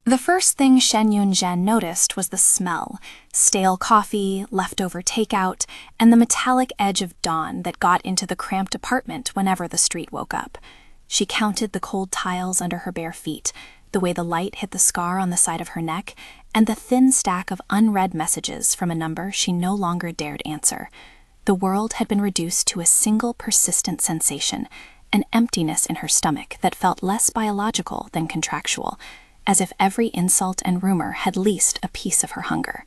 The first thing Shen Yunzhe noticed was the smell: stale coffee, leftover takeout, and the metallic edge of dawn that got into the cramped apartment whenever the street woke up. She counted the cold tiles under her bare feet, the way the light hit the scar on the side of her neck, and the thin stack of unread messages from a number she no longer dared answer. The world had been reduced to a single persistent sensation, an emptiness in her stomach that felt less biological than contractual, as if every insult and rumor had leased a piece of her hunger.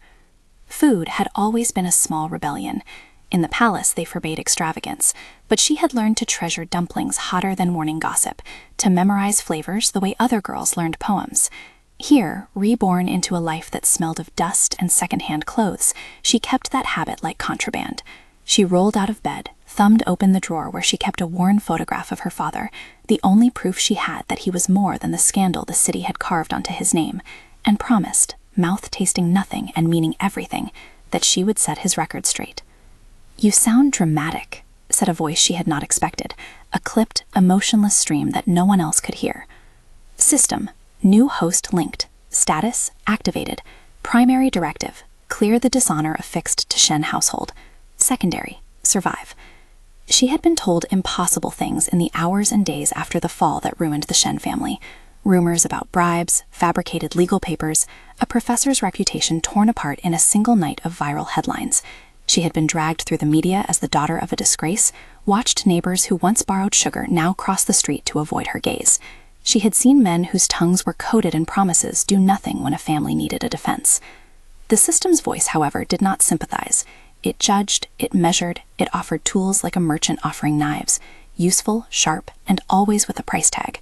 Food had always been a small rebellion. In the palace, they forbade extravagance, but she had learned to treasure dumplings hotter than morning gossip, to memorize flavors the way other girls learned poems. Here, reborn into a life that smelled of dust and secondhand clothes, she kept that habit like contraband. She rolled out of bed, thumbed open the drawer where she kept a worn photograph of her father, the only proof she had that he was more than the scandal the city had carved onto his name, and promised, mouth tasting nothing and meaning everything, that she would set his record straight. "You sound dramatic," said a voice she had not expected, a clipped, emotionless stream that no one else could hear. System: new host linked. Status: activated. Primary directive: clear the dishonor affixed to Shen household. Secondary: survive. She had been told impossible things in the hours and days after the fall that ruined the Shen family. Rumors about bribes, fabricated legal papers, a professor's reputation torn apart in a single night of viral headlines. She had been dragged through the media as the daughter of a disgrace, watched neighbors who once borrowed sugar now cross the street to avoid her gaze. She had seen men whose tongues were coated in promises do nothing when a family needed a defense. The system's voice, however, did not sympathize. It judged, it measured, it offered tools like a merchant offering knives, useful, sharp, and always with a price tag.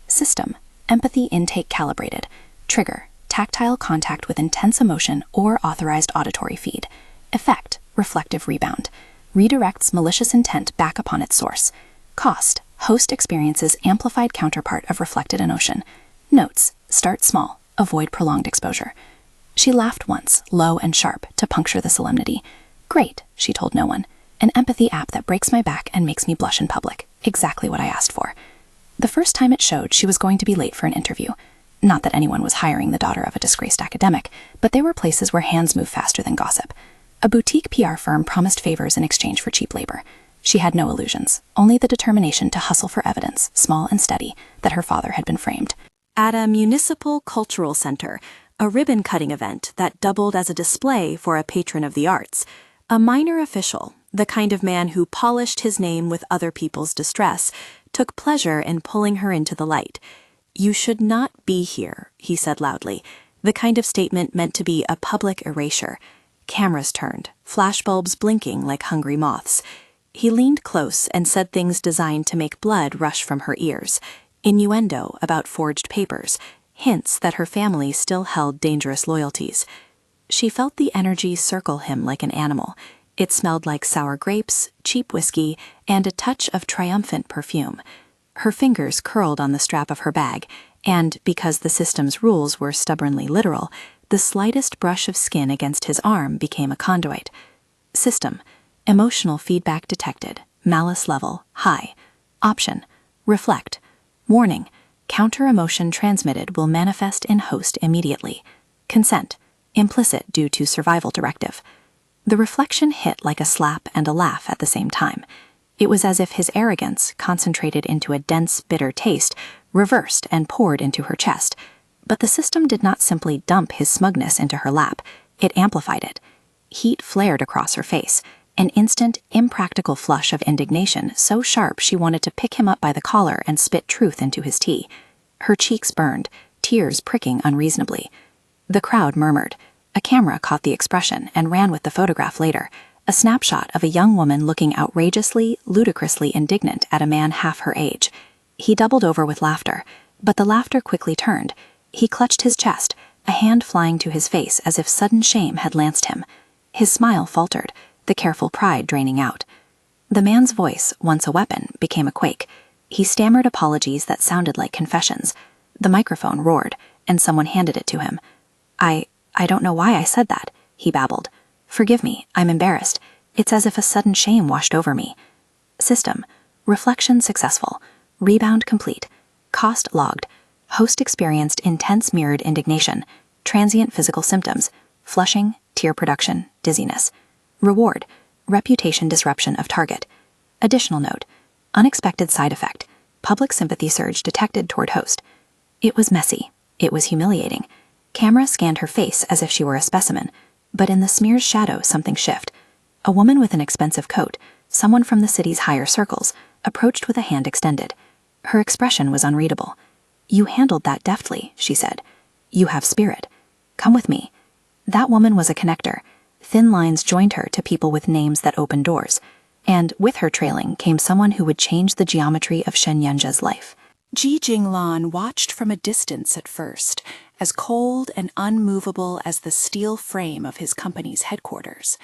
System: empathy intake calibrated. Trigger: tactile contact with intense emotion or authorized auditory feed. Effect: reflective rebound. Redirects malicious intent back upon its source. Cost: host experiences amplified counterpart of reflected emotion. Notes: start small, avoid prolonged exposure. She laughed once, low and sharp, to puncture the solemnity. "Great," she told no one. "An empathy app that breaks my back and makes me blush in public. Exactly what I asked for." The first time it showed, she was going to be late for an interview. Not that anyone was hiring the daughter of a disgraced academic, but there were places where hands move faster than gossip. A boutique PR firm promised favors in exchange for cheap labor. She had no illusions, only the determination to hustle for evidence, small and steady, that her father had been framed. At a municipal cultural center, a ribbon-cutting event that doubled as a display for a patron of the arts, a minor official, the kind of man who polished his name with other people's distress, took pleasure in pulling her into the light. "You should not be here," he said loudly, the kind of statement meant to be a public erasure. Cameras turned, flashbulbs blinking like hungry moths. He leaned close and said things designed to make blood rush from her ears, innuendo about forged papers, hints that her family still held dangerous loyalties. She felt the energy circle him like an animal. It smelled like sour grapes, cheap whiskey, and a touch of triumphant perfume. Her fingers curled on the strap of her bag, and, because the system's rules were stubbornly literal, the slightest brush of skin against his arm became a conduit. System: emotional feedback detected, malice level high. Option: reflect. Warning: counter emotion transmitted will manifest in host immediately. Consent: implicit due to survival directive. The reflection hit like a slap and a laugh at the same time. It was as if his arrogance, concentrated into a dense, bitter taste, reversed and poured into her chest. But the system did not simply dump his smugness into her lap, it amplified it. Heat flared across her face, an instant, impractical flush of indignation so sharp she wanted to pick him up by the collar and spit truth into his tea. Her cheeks burned, tears pricking unreasonably. The crowd murmured. A camera caught the expression and ran with the photograph later, a snapshot of a young woman looking outrageously, ludicrously indignant at a man half her age. He doubled over with laughter, but the laughter quickly turned. He clutched his chest, a hand flying to his face as if sudden shame had lanced him. His smile faltered, the careful pride draining out. The man's voice, once a weapon, became a quake. He stammered apologies that sounded like confessions. The microphone roared, and someone handed it to him. I don't know why I said that," he babbled. "Forgive me, I'm embarrassed. It's as if a sudden shame washed over me." System: reflection successful. Rebound complete. Cost logged. Host experienced intense mirrored indignation, transient physical symptoms, flushing, tear production, dizziness. Reward, reputation disruption of target. Additional note, unexpected side effect, public sympathy surge detected toward host. It was messy. It was humiliating. Camera scanned her face as if she were a specimen, but in the smear's shadow something shift. A woman with an expensive coat, someone from the city's higher circles, approached with a hand extended. Her expression was unreadable. "You handled that deftly," she said. "You have spirit. Come with me." That woman was a connector. Thin lines joined her to people with names that opened doors. And with her trailing came someone who would change the geometry of Shen Yunzhe's life. Ji Jinglan watched from a distance at first, as cold and unmovable as the steel frame of his company's headquarters.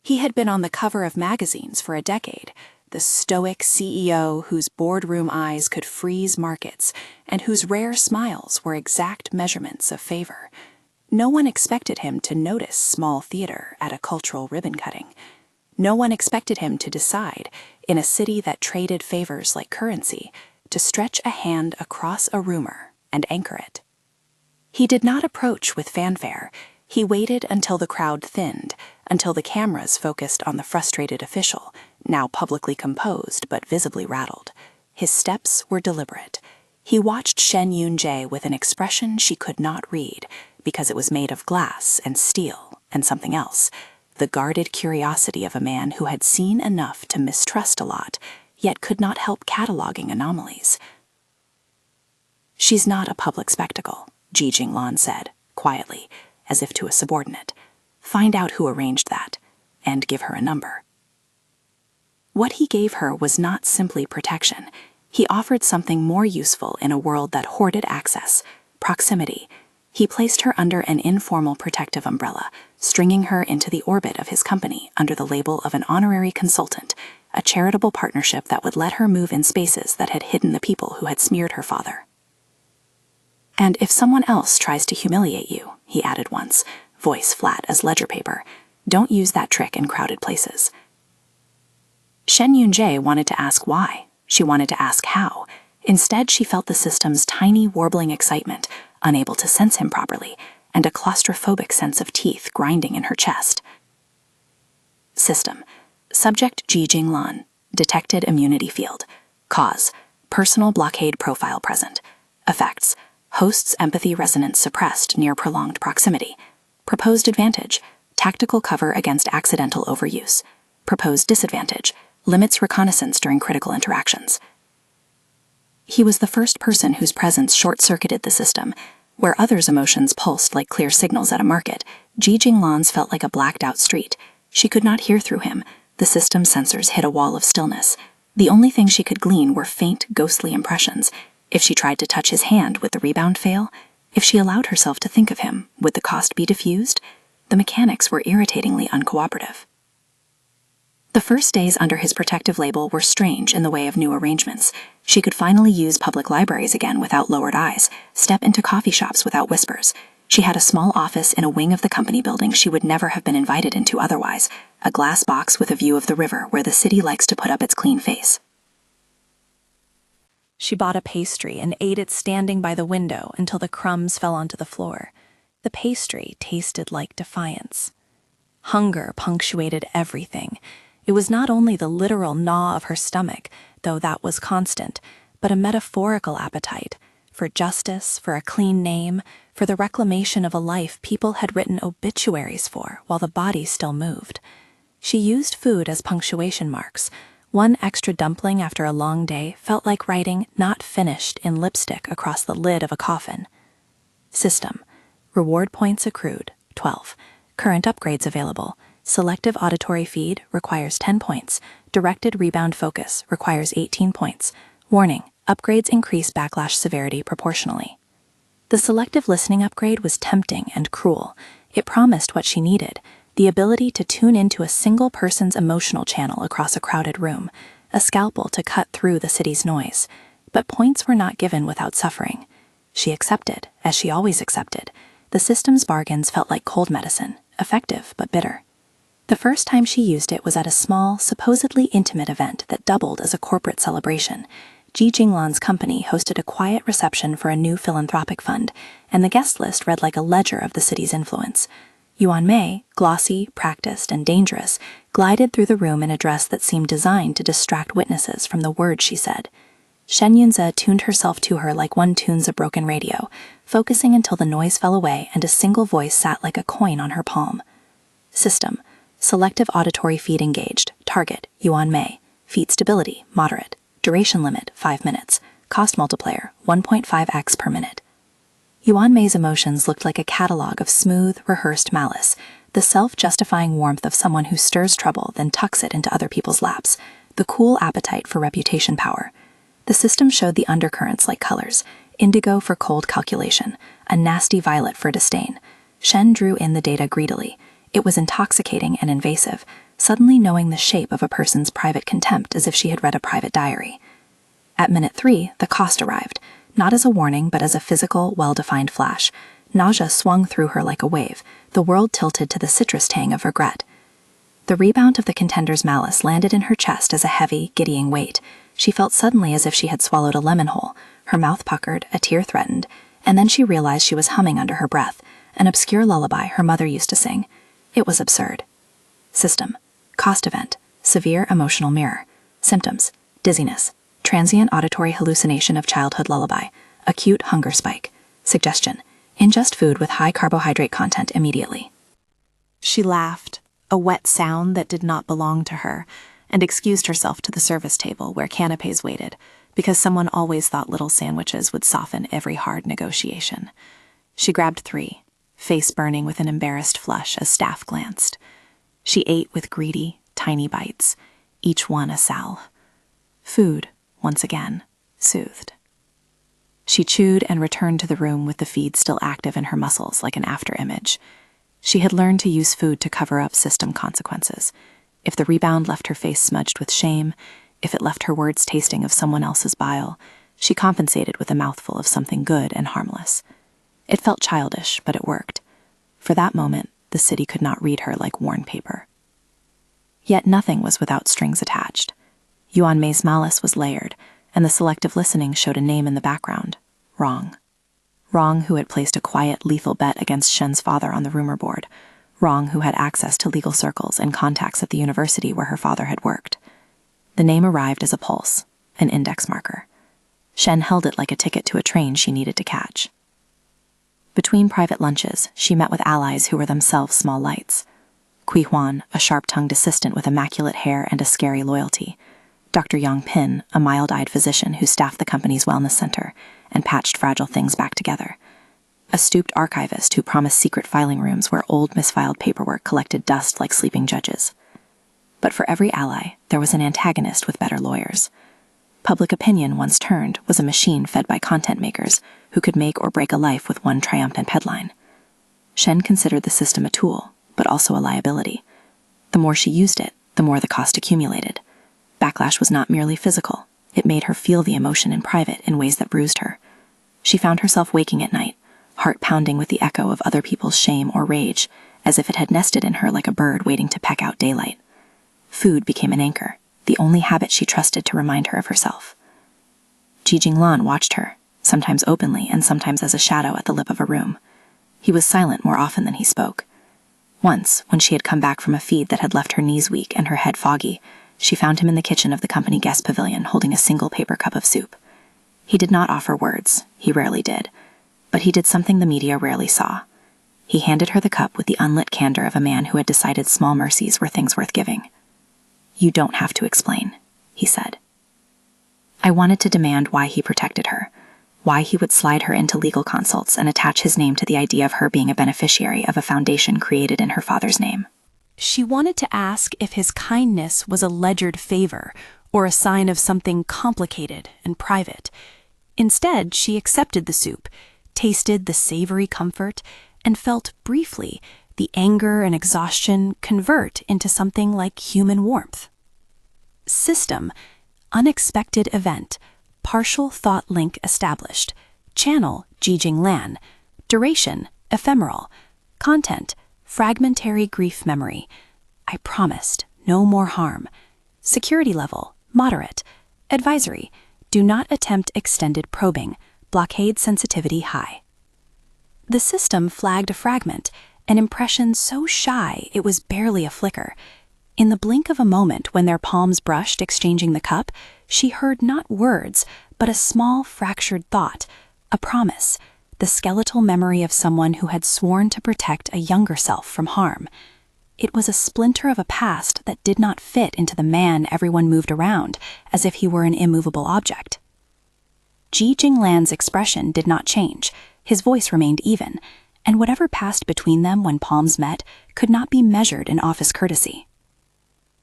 He had been on the cover of magazines for a decade, the stoic CEO whose boardroom eyes could freeze markets and whose rare smiles were exact measurements of favor. No one expected him to notice small theater at a cultural ribbon cutting. No one expected him to decide, in a city that traded favors like currency, to stretch a hand across a rumor and anchor it. He did not approach with fanfare. He waited until the crowd thinned, until the cameras focused on the frustrated official, now publicly composed but visibly rattled. His steps were deliberate. He watched Shen Yunzhe with an expression she could not read, because it was made of glass and steel and something else, the guarded curiosity of a man who had seen enough to mistrust a lot, yet could not help cataloging anomalies. "She's not a public spectacle," Ji Jinglan said, quietly, as if to a subordinate. "Find out who arranged that, and give her a number." What he gave her was not simply protection. He offered something more useful in a world that hoarded access, proximity. He placed her under an informal protective umbrella, stringing her into the orbit of his company under the label of an honorary consultant, a charitable partnership that would let her move in spaces that had hidden the people who had smeared her father. "And if someone else tries to humiliate you," he added once, voice flat as ledger paper, "don't use that trick in crowded places." Shen Yunzhe wanted to ask why. She wanted to ask how. Instead, she felt the system's tiny, warbling excitement, unable to sense him properly, and a claustrophobic sense of teeth grinding in her chest. System. Subject Ji Jinglan. Detected immunity field. Cause. Personal blockade profile present. Effects. Host's empathy resonance suppressed near prolonged proximity. Proposed advantage. Tactical cover against accidental overuse. Proposed disadvantage. Limits reconnaissance during critical interactions. He was the first person whose presence short-circuited the system. Where others' emotions pulsed like clear signals at a market, Ji Jinglan's felt like a blacked-out street. She could not hear through him. The system's sensors hit a wall of stillness. The only thing she could glean were faint, ghostly impressions. If she tried to touch his hand, would the rebound fail? If she allowed herself to think of him, would the cost be diffused? The mechanics were irritatingly uncooperative. The first days under his protective label were strange in the way of new arrangements. She could finally use public libraries again without lowered eyes, step into coffee shops without whispers. She had a small office in a wing of the company building she would never have been invited into otherwise, a glass box with a view of the river where the city likes to put up its clean face. She bought a pastry and ate it standing by the window until the crumbs fell onto the floor. The pastry tasted like defiance. Hunger punctuated everything. It was not only the literal gnaw of her stomach, though that was constant, but a metaphorical appetite for justice, for a clean name, for the reclamation of a life people had written obituaries for while the body still moved. She used food as punctuation marks. One extra dumpling after a long day felt like writing "not finished" in lipstick across the lid of a coffin. System. Reward points accrued, 12. Current upgrades available. Selective auditory feed requires 10 points. Directed rebound focus requires 18 points. Warning, upgrades increase backlash severity proportionally. The selective listening upgrade was tempting and cruel. It promised what she needed, the ability to tune into a single person's emotional channel across a crowded room, a scalpel to cut through the city's noise. But points were not given without suffering. She accepted, as she always accepted. The system's bargains felt like cold medicine, effective but bitter. The first time she used it was at a small, supposedly intimate event that doubled as a corporate celebration. Ji Jinglan's company hosted a quiet reception for a new philanthropic fund, and the guest list read like a ledger of the city's influence. Yuan Mei, glossy, practiced, and dangerous, glided through the room in a dress that seemed designed to distract witnesses from the words she said. Shen Yunzhe tuned herself to her like one tunes a broken radio, focusing until the noise fell away and a single voice sat like a coin on her palm. System. Selective auditory feed engaged. Target, Yuan Mei. Feed stability, moderate. Duration limit, 5 minutes. Cost multiplier, 1.5x per minute. Yuan Mei's emotions looked like a catalog of smooth, rehearsed malice, the self-justifying warmth of someone who stirs trouble then tucks it into other people's laps, the cool appetite for reputation power. The system showed the undercurrents like colors, indigo for cold calculation, a nasty violet for disdain. Shen drew in the data greedily. It was intoxicating and invasive, suddenly knowing the shape of a person's private contempt as if she had read a private diary. At minute 3, the cost arrived, not as a warning but as a physical, well-defined flash. Nausea swung through her like a wave, the world tilted to the citrus tang of regret. The rebound of the contender's malice landed in her chest as a heavy, giddying weight. She felt suddenly as if she had swallowed a lemon whole, her mouth puckered, a tear threatened, and then she realized she was humming under her breath, an obscure lullaby her mother used to sing. It was absurd. System. Cost event. Severe emotional mirror. Symptoms. Dizziness. Transient auditory hallucination of childhood lullaby. Acute hunger spike. Suggestion. Ingest food with high carbohydrate content immediately. She laughed, a wet sound that did not belong to her, and excused herself to the service table where canapes waited, because someone always thought little sandwiches would soften every hard negotiation. She grabbed 3, face burning with an embarrassed flush as staff glanced. She ate with greedy, tiny bites, each one a salve. Food, once again, soothed. She chewed and returned to the room with the feed still active in her muscles like an afterimage. She had learned to use food to cover up system consequences. If the rebound left her face smudged with shame, if it left her words tasting of someone else's bile, she compensated with a mouthful of something good and harmless. It felt childish, but it worked. For that moment, the city could not read her like worn paper. Yet nothing was without strings attached. Yuan Mei's malice was layered, and the selective listening showed a name in the background. Wrong. Wrong, who had placed a quiet, lethal bet against Shen's father on the rumor board. Wrong, who had access to legal circles and contacts at the university where her father had worked. The name arrived as a pulse, an index marker. Shen held it like a ticket to a train she needed to catch. Between private lunches, she met with allies who were themselves small lights. Kui Huan, a sharp-tongued assistant with immaculate hair and a scary loyalty. Dr. Yang Pin, a mild-eyed physician who staffed the company's wellness center and patched fragile things back together. A stooped archivist who promised secret filing rooms where old misfiled paperwork collected dust like sleeping judges. But for every ally, there was an antagonist with better lawyers. Public opinion, once turned, was a machine fed by content makers who could make or break a life with one triumphant headline. Shen considered the system a tool, but also a liability. The more she used it, the more the cost accumulated. Backlash was not merely physical. It made her feel the emotion in private in ways that bruised her. She found herself waking at night, heart pounding with the echo of other people's shame or rage, as if it had nested in her like a bird waiting to peck out daylight. Food became an anchor, the only habit she trusted to remind her of herself. Ji Jinglan watched her, sometimes openly and sometimes as a shadow at the lip of a room. He was silent more often than he spoke. Once, when she had come back from a feed that had left her knees weak and her head foggy, she found him in the kitchen of the company guest pavilion holding a single paper cup of soup. He did not offer words, he rarely did, but he did something the media rarely saw. He handed her the cup with the unlit candor of a man who had decided small mercies were things worth giving. "You don't have to explain," he said. I wanted to demand why he protected her, why he would slide her into legal consults and attach his name to the idea of her being a beneficiary of a foundation created in her father's name. She wanted to ask if his kindness was a ledgered favor or a sign of something complicated and private. Instead, she accepted the soup, tasted the savory comfort, and felt briefly the anger and exhaustion convert into something like human warmth. System, unexpected event, partial thought link established, channel Ji Jinglan, duration ephemeral, content fragmentary grief memory. I promised no more harm. Security level moderate, advisory Do not attempt extended probing. Blockade sensitivity high. The system flagged a fragment, an impression so shy it was barely a flicker. In the blink of a moment when their palms brushed exchanging the cup, she heard not words, but a small fractured thought, a promise, the skeletal memory of someone who had sworn to protect a younger self from harm. It was a splinter of a past that did not fit into the man everyone moved around, as if he were an immovable object. Ji Jinglan's expression did not change. His voice remained even, and whatever passed between them when palms met could not be measured in office courtesy.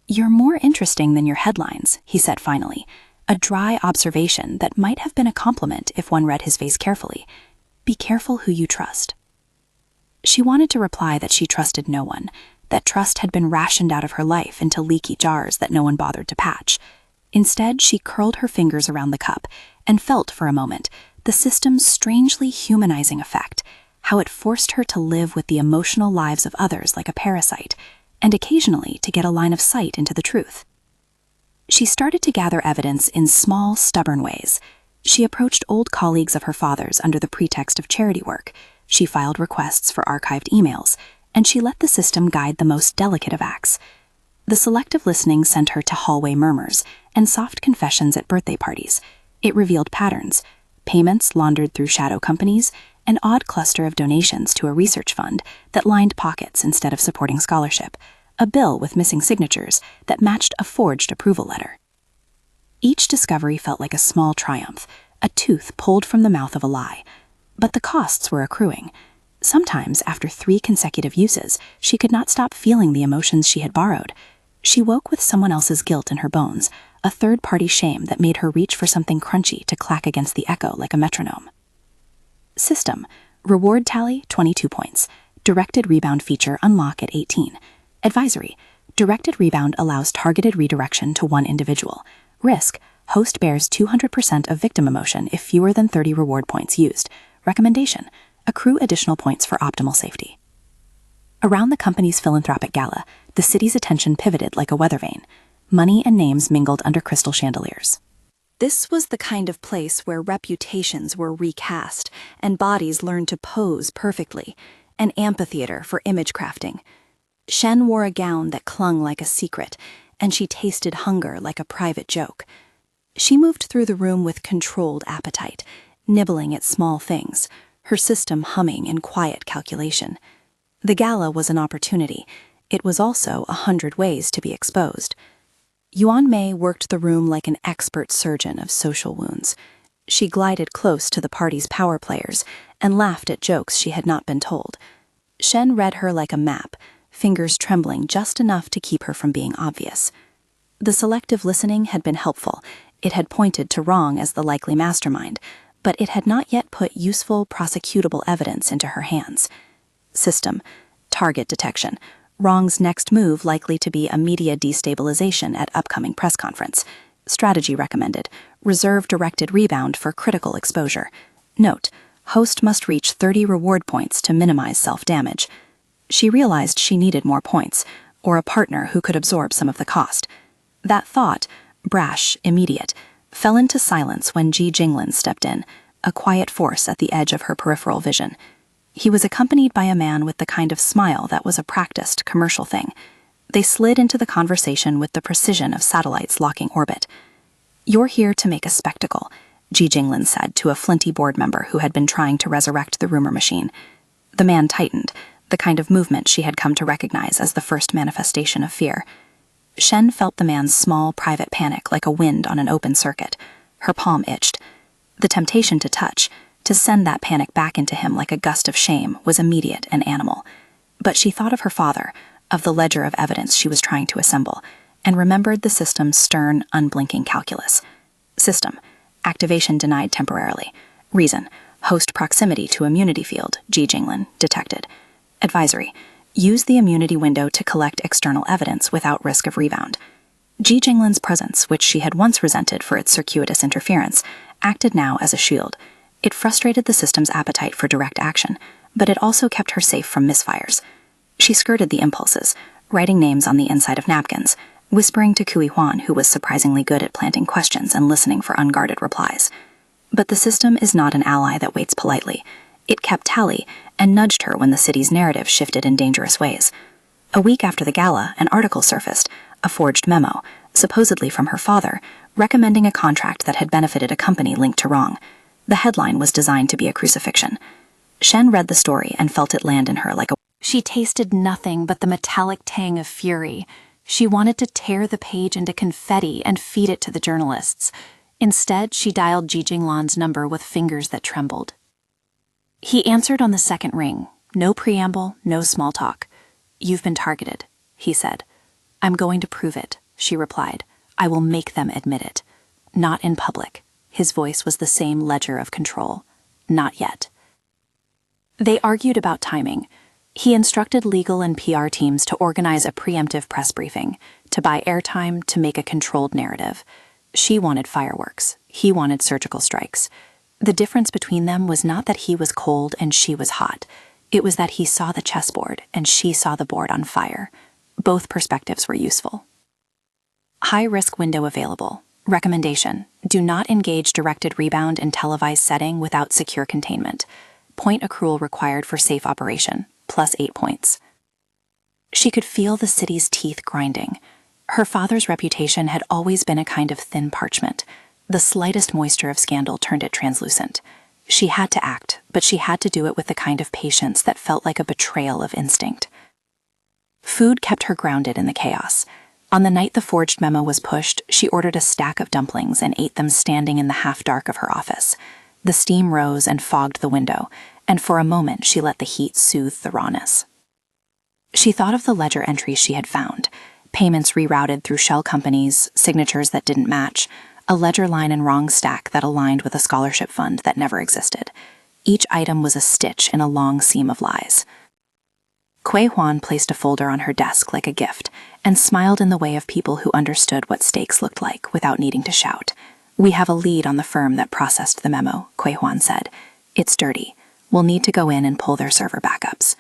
"You're more interesting than your headlines," he said finally, a dry observation that might have been a compliment if one read his face carefully. "Be careful who you trust." She wanted to reply that she trusted no one, that trust had been rationed out of her life into leaky jars that no one bothered to patch. Instead, she curled her fingers around the cup and felt for a moment the system's strangely humanizing effect, how it forced her to live with the emotional lives of others like a parasite, and occasionally to get a line of sight into the truth. She started to gather evidence in small, stubborn ways. She approached old colleagues of her father's under the pretext of charity work. She filed requests for archived emails, and she let the system guide the most delicate of acts. The selective listening sent her to hallway murmurs and soft confessions at birthday parties. It revealed patterns, payments laundered through shadow companies, an odd cluster of donations to a research fund that lined pockets instead of supporting scholarship, a bill with missing signatures that matched a forged approval letter. Each discovery felt like a small triumph, a tooth pulled from the mouth of a lie. But the costs were accruing. Sometimes, after 3 consecutive uses, she could not stop feeling the emotions she had borrowed. She woke with someone else's guilt in her bones, a third-party shame that made her reach for something crunchy to clack against the echo like a metronome. System. Reward tally, 22 points. Directed rebound feature unlock at 18. Advisory. Directed rebound allows targeted redirection to one individual. Risk. Host bears 200% of victim emotion if fewer than 30 reward points used. Recommendation. Accrue additional points for optimal safety. Around the company's philanthropic gala, the city's attention pivoted like a weather vane. Money and names mingled under crystal chandeliers. This was the kind of place where reputations were recast and bodies learned to pose perfectly, an amphitheater for image crafting. Shen wore a gown that clung like a secret, and she tasted hunger like a private joke. She moved through the room with controlled appetite, nibbling at small things, her system humming in quiet calculation. The gala was an opportunity. It was also 100 ways to be exposed. Yuan Mei worked the room like an expert surgeon of social wounds. She glided close to the party's power players and laughed at jokes she had not been told. Shen read her like a map, fingers trembling just enough to keep her from being obvious. The selective listening had been helpful. It had pointed to Rong as the likely mastermind, but it had not yet put useful, prosecutable evidence into her hands. System. Target detection. Rong's next move likely to be a media destabilization at upcoming press conference. Strategy recommended. Reserve directed rebound for critical exposure. Note. Host must reach 30 reward points to minimize self-damage. She realized she needed more points, or a partner who could absorb some of the cost. That thought, brash, immediate, fell into silence when Ji Jinglan stepped in, a quiet force at the edge of her peripheral vision. He was accompanied by a man with the kind of smile that was a practiced commercial thing. They slid into the conversation with the precision of satellites locking orbit. "You're here to make a spectacle," Ji Jinglan said to a flinty board member who had been trying to resurrect the rumor machine. The man tightened, the kind of movement she had come to recognize as the first manifestation of fear. Shen felt the man's small, private panic like a wind on an open circuit. Her palm itched. The temptation to touch, to send that panic back into him like a gust of shame, was immediate and animal. But she thought of her father, of the ledger of evidence she was trying to assemble, and remembered the system's stern, unblinking calculus. System. Activation denied temporarily. Reason. Host proximity to immunity field, Ji Jinglan, detected. Advisory. Use the immunity window to collect external evidence without risk of rebound. Ji Jinglan's presence, which she had once resented for its circuitous interference, acted now as a shield. It frustrated the system's appetite for direct action, but it also kept her safe from misfires. She skirted the impulses, writing names on the inside of napkins, whispering to Kui Huan, who was surprisingly good at planting questions and listening for unguarded replies. But the system is not an ally that waits politely. It kept tally and nudged her when the city's narrative shifted in dangerous ways. A week after the gala, an article surfaced, a forged memo, supposedly from her father, recommending a contract that had benefited a company linked to wrong. The headline was designed to be a crucifixion. Shen read the story and felt it land in her like a... She tasted nothing but the metallic tang of fury. She wanted to tear the page into confetti and feed it to the journalists. Instead, she dialed Ji Jinglan's number with fingers that trembled. He answered on the second ring. No preamble, no small talk. "You've been targeted," he said. "I'm going to prove it," she replied. "I will make them admit it." "Not in public." His voice was the same ledger of control. "Not yet." They argued about timing. He instructed legal and PR teams to organize a preemptive press briefing, to buy airtime, to make a controlled narrative. She wanted fireworks. He wanted surgical strikes. The difference between them was not that he was cold and she was hot. It was that he saw the chessboard and she saw the board on fire. Both perspectives were useful. High-risk window available. Recommendation: do not engage directed rebound in televised setting without secure containment. Point accrual required for safe operation, +8 points. She could feel the city's teeth grinding. Her father's reputation had always been a kind of thin parchment. The slightest moisture of scandal turned it translucent. She had to act, but she had to do it with the kind of patience that felt like a betrayal of instinct. Food kept her grounded in the chaos. On the night the forged memo was pushed, she ordered a stack of dumplings and ate them standing in the half-dark of her office. The steam rose and fogged the window, and for a moment she let the heat soothe the rawness. She thought of the ledger entries she had found, payments rerouted through shell companies, signatures that didn't match, a ledger line and wrong stack that aligned with a scholarship fund that never existed. Each item was a stitch in a long seam of lies. Kui Huan placed a folder on her desk like a gift and smiled in the way of people who understood what stakes looked like without needing to shout. "We have a lead on the firm that processed the memo," Kui Huan said. "It's dirty. We'll need to go in and pull their server backups."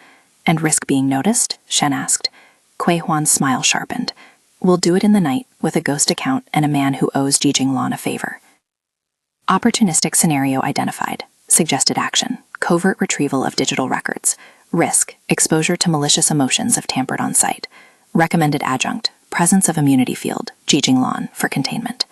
"And risk being noticed?" Shen asked. Kui Huan's smile sharpened. "We'll do it in the night with a ghost account and a man who owes Ji Jinglan a favor." Opportunistic scenario identified. Suggested action: covert retrieval of digital records. Risk: exposure to malicious emotions if tampered on site. Recommended adjunct: presence of immunity field, Ji Jinglan, for containment.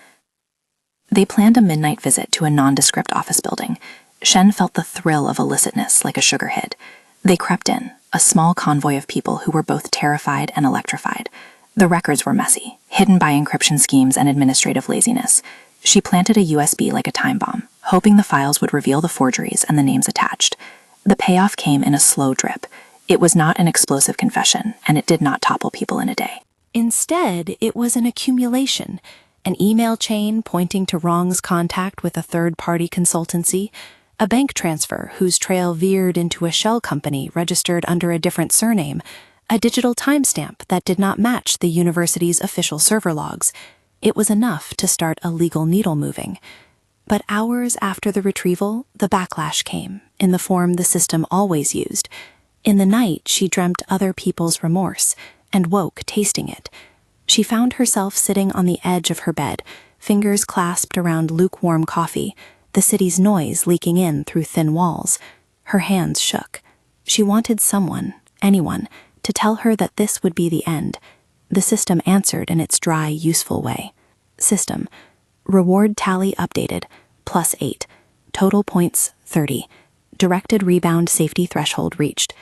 They planned a midnight visit to a nondescript office building. Shen felt the thrill of illicitness like a sugar hit. They crept in, a small convoy of people who were both terrified and electrified. The records were messy, hidden by encryption schemes and administrative laziness. She planted a USB like a time bomb, hoping the files would reveal the forgeries and the names attached. The payoff came in a slow drip. It was not an explosive confession, and it did not topple people in a day. Instead, it was an accumulation, an email chain pointing to Wrong's contact with a third-party consultancy, a bank transfer whose trail veered into a shell company registered under a different surname, a digital timestamp that did not match the university's official server logs. It was enough to start a legal needle moving. But hours after the retrieval, the backlash came, in the form the system always used. In the night, she dreamt other people's remorse, and woke tasting it. She found herself sitting on the edge of her bed, fingers clasped around lukewarm coffee, the city's noise leaking in through thin walls. Her hands shook. She wanted someone, anyone, to tell her that this would be the end. The system answered in its dry, useful way. System: reward tally updated, +8. Total points, 30. Directed rebound safety threshold reached.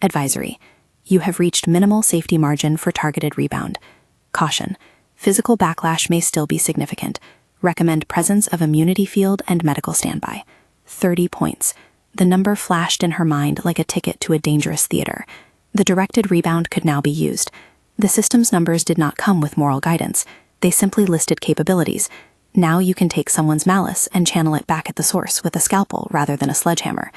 Advisory: you have reached minimal safety margin for targeted rebound. Caution: physical backlash may still be significant. Recommend presence of immunity field and medical standby. 30 points. The number flashed in her mind like a ticket to a dangerous theater. The directed rebound could now be used. The system's numbers did not come with moral guidance. They simply listed capabilities. Now you can take someone's malice and channel it back at the source with a scalpel rather than a sledgehammer.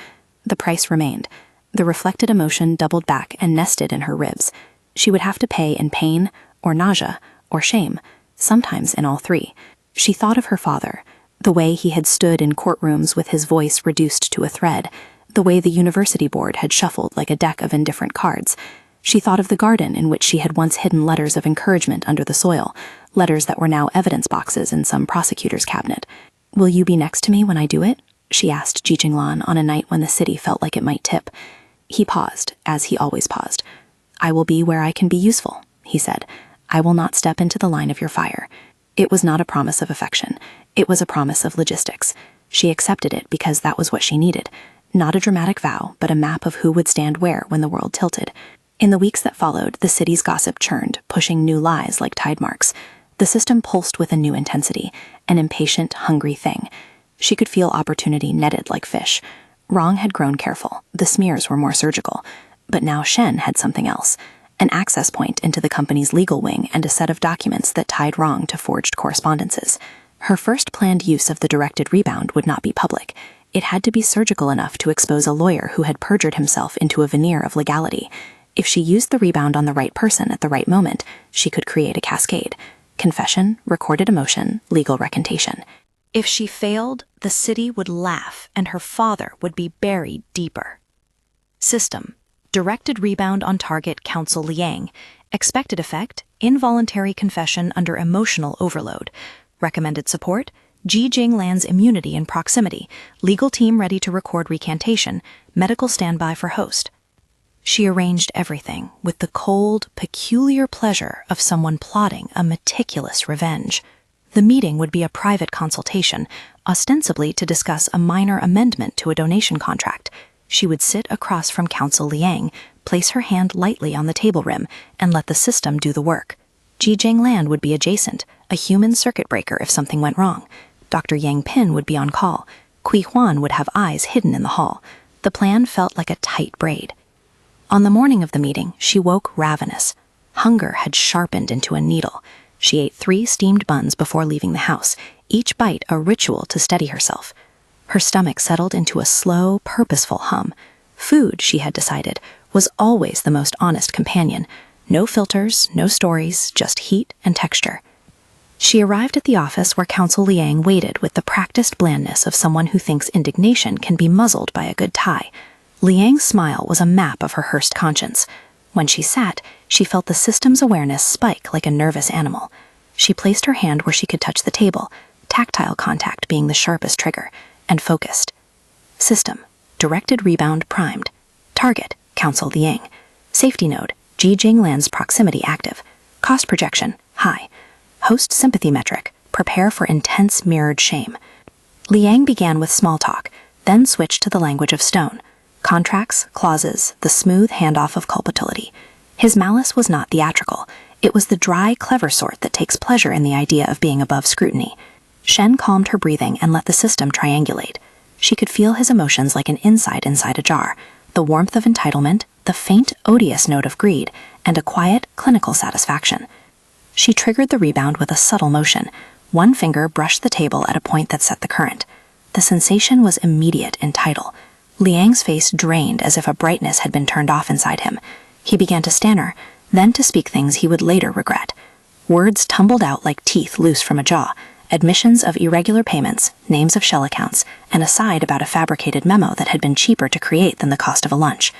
The price remained. The reflected emotion doubled back and nested in her ribs. She would have to pay in pain, or nausea, or shame, sometimes in all three. She thought of her father, the way he had stood in courtrooms with his voice reduced to a thread, the way the university board had shuffled like a deck of indifferent cards. She thought of the garden in which she had once hidden letters of encouragement under the soil, letters that were now evidence boxes in some prosecutor's cabinet. "Will you be next to me when I do it?" she asked Ji Jinglan on a night when the city felt like it might tip. He paused, as he always paused. "I will be where I can be useful," he said. "I will not step into the line of your fire." It was not a promise of affection. It was a promise of logistics. She accepted it because that was what she needed. Not a dramatic vow, but a map of who would stand where when the world tilted. In the weeks that followed, the city's gossip churned, pushing new lies like tide marks. The system pulsed with a new intensity, an impatient, hungry thing. She could feel opportunity netted like fish. Wrong had grown careful. The smears were more surgical. But now Shen had something else. An access point into the company's legal wing and a set of documents that tied Wrong to forged correspondences. Her first planned use of the directed rebound would not be public. It had to be surgical enough to expose a lawyer who had perjured himself into a veneer of legality. If she used the rebound on the right person at the right moment, she could create a cascade. Confession, recorded emotion, legal recantation. If she failed, the city would laugh and her father would be buried deeper. System: directed rebound on target Counsel Liang. Expected effect: involuntary confession under emotional overload. Recommended support: Ji Jinglan's immunity in proximity. Legal team ready to record recantation. Medical standby for host. She arranged everything with the cold, peculiar pleasure of someone plotting a meticulous revenge. The meeting would be a private consultation, ostensibly to discuss a minor amendment to a donation contract. She would sit across from Counsel Liang, place her hand lightly on the table rim, and let the system do the work. Ji Jinglan would be adjacent, a human circuit breaker if something went wrong. Dr. Yang Pin would be on call. Kui Huan would have eyes hidden in the hall. The plan felt like a tight braid. On the morning of the meeting, she woke ravenous. Hunger had sharpened into a needle. She ate 3 steamed buns before leaving the house, each bite a ritual to steady herself. Her stomach settled into a slow, purposeful hum. Food, she had decided, was always the most honest companion. No filters, no stories, just heat and texture. She arrived at the office where Counsel Liang waited with the practiced blandness of someone who thinks indignation can be muzzled by a good tie. Liang's smile was a map of her Hearst conscience. When she sat, she felt the system's awareness spike like a nervous animal. She placed her hand where she could touch the table, tactile contact being the sharpest trigger, and focused. System: directed rebound primed. Target: Counsel Liang. Safety node: Ji Jinglan's proximity active. Cost projection: high. Host sympathy metric: prepare for intense mirrored shame. Liang began with small talk, then switched to the language of stone. Contracts, clauses, the smooth handoff of culpability. His malice was not theatrical. It was the dry, clever sort that takes pleasure in the idea of being above scrutiny. Shen calmed her breathing and let the system triangulate. She could feel his emotions like an inside a jar, the warmth of entitlement, the faint, odious note of greed, and a quiet, clinical satisfaction. She triggered the rebound with a subtle motion. One finger brushed the table at a point that set the current. The sensation was immediate and tidal. Liang's face drained as if a brightness had been turned off inside him. He began to stammer, then to speak things he would later regret. Words tumbled out like teeth loose from a jaw, admissions of irregular payments, names of shell accounts, and a side about a fabricated memo that had been cheaper to create than the cost of a lunch.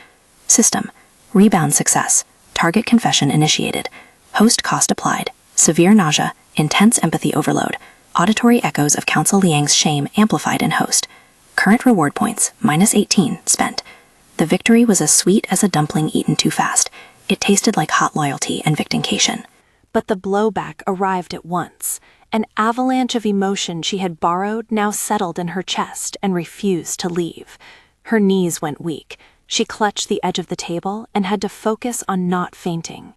System: rebound success. Target confession initiated. Host cost applied. Severe nausea, intense empathy overload. Auditory echoes of Counsel Liang's shame amplified in host. Current reward points, -18, spent. The victory was as sweet as a dumpling eaten too fast. It tasted like hot loyalty and vindication. But the blowback arrived at once. An avalanche of emotion she had borrowed now settled in her chest and refused to leave. Her knees went weak. She clutched the edge of the table and had to focus on not fainting.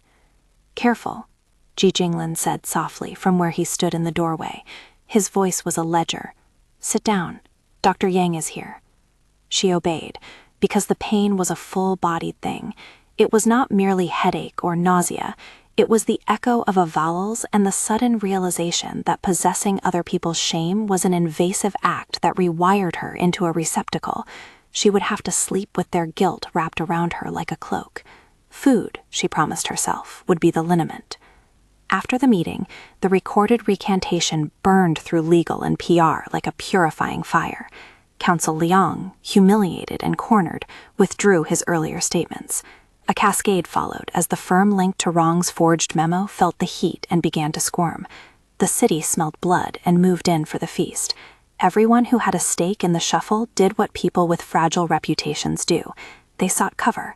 "Careful," Ji Jinglan said softly from where he stood in the doorway. His voice was a ledger. "Sit down. Dr. Yang is here." She obeyed, because the pain was a full-bodied thing. It was not merely headache or nausea. It was the echo of avowals and the sudden realization that possessing other people's shame was an invasive act that rewired her into a receptacle. She would have to sleep with their guilt wrapped around her like a cloak. Food, she promised herself, would be the liniment. After the meeting, the recorded recantation burned through legal and PR like a purifying fire. Counsel Liang, humiliated and cornered, withdrew his earlier statements. A cascade followed as the firm linked to Rong's forged memo felt the heat and began to squirm. The city smelled blood and moved in for the feast. Everyone who had a stake in the shuffle did what people with fragile reputations do. They sought cover.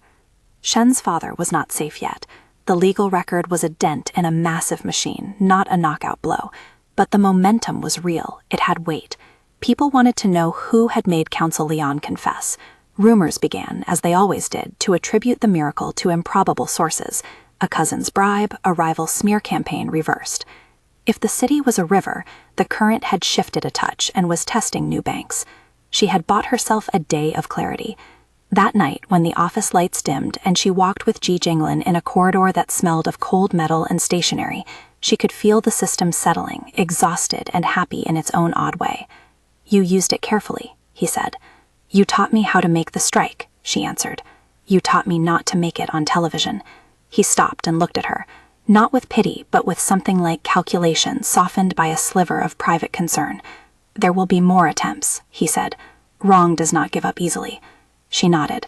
Shen's father was not safe yet. The legal record was a dent in a massive machine, not a knockout blow. But the momentum was real. It had weight. People wanted to know who had made Council Leon confess. Rumors began, as they always did, to attribute the miracle to improbable sources. A cousin's bribe, a rival smear campaign reversed. If the city was a river, the current had shifted a touch and was testing new banks. She had bought herself a day of clarity. That night, when the office lights dimmed and she walked with Ji Jinglin in a corridor that smelled of cold metal and stationery, she could feel the system settling, exhausted and happy in its own odd way. "You used it carefully," he said. "You taught me how to make the strike," she answered. "You taught me not to make it on television." He stopped and looked at her, not with pity, but with something like calculation softened by a sliver of private concern. "There will be more attempts," he said. "Rong does not give up easily." She nodded.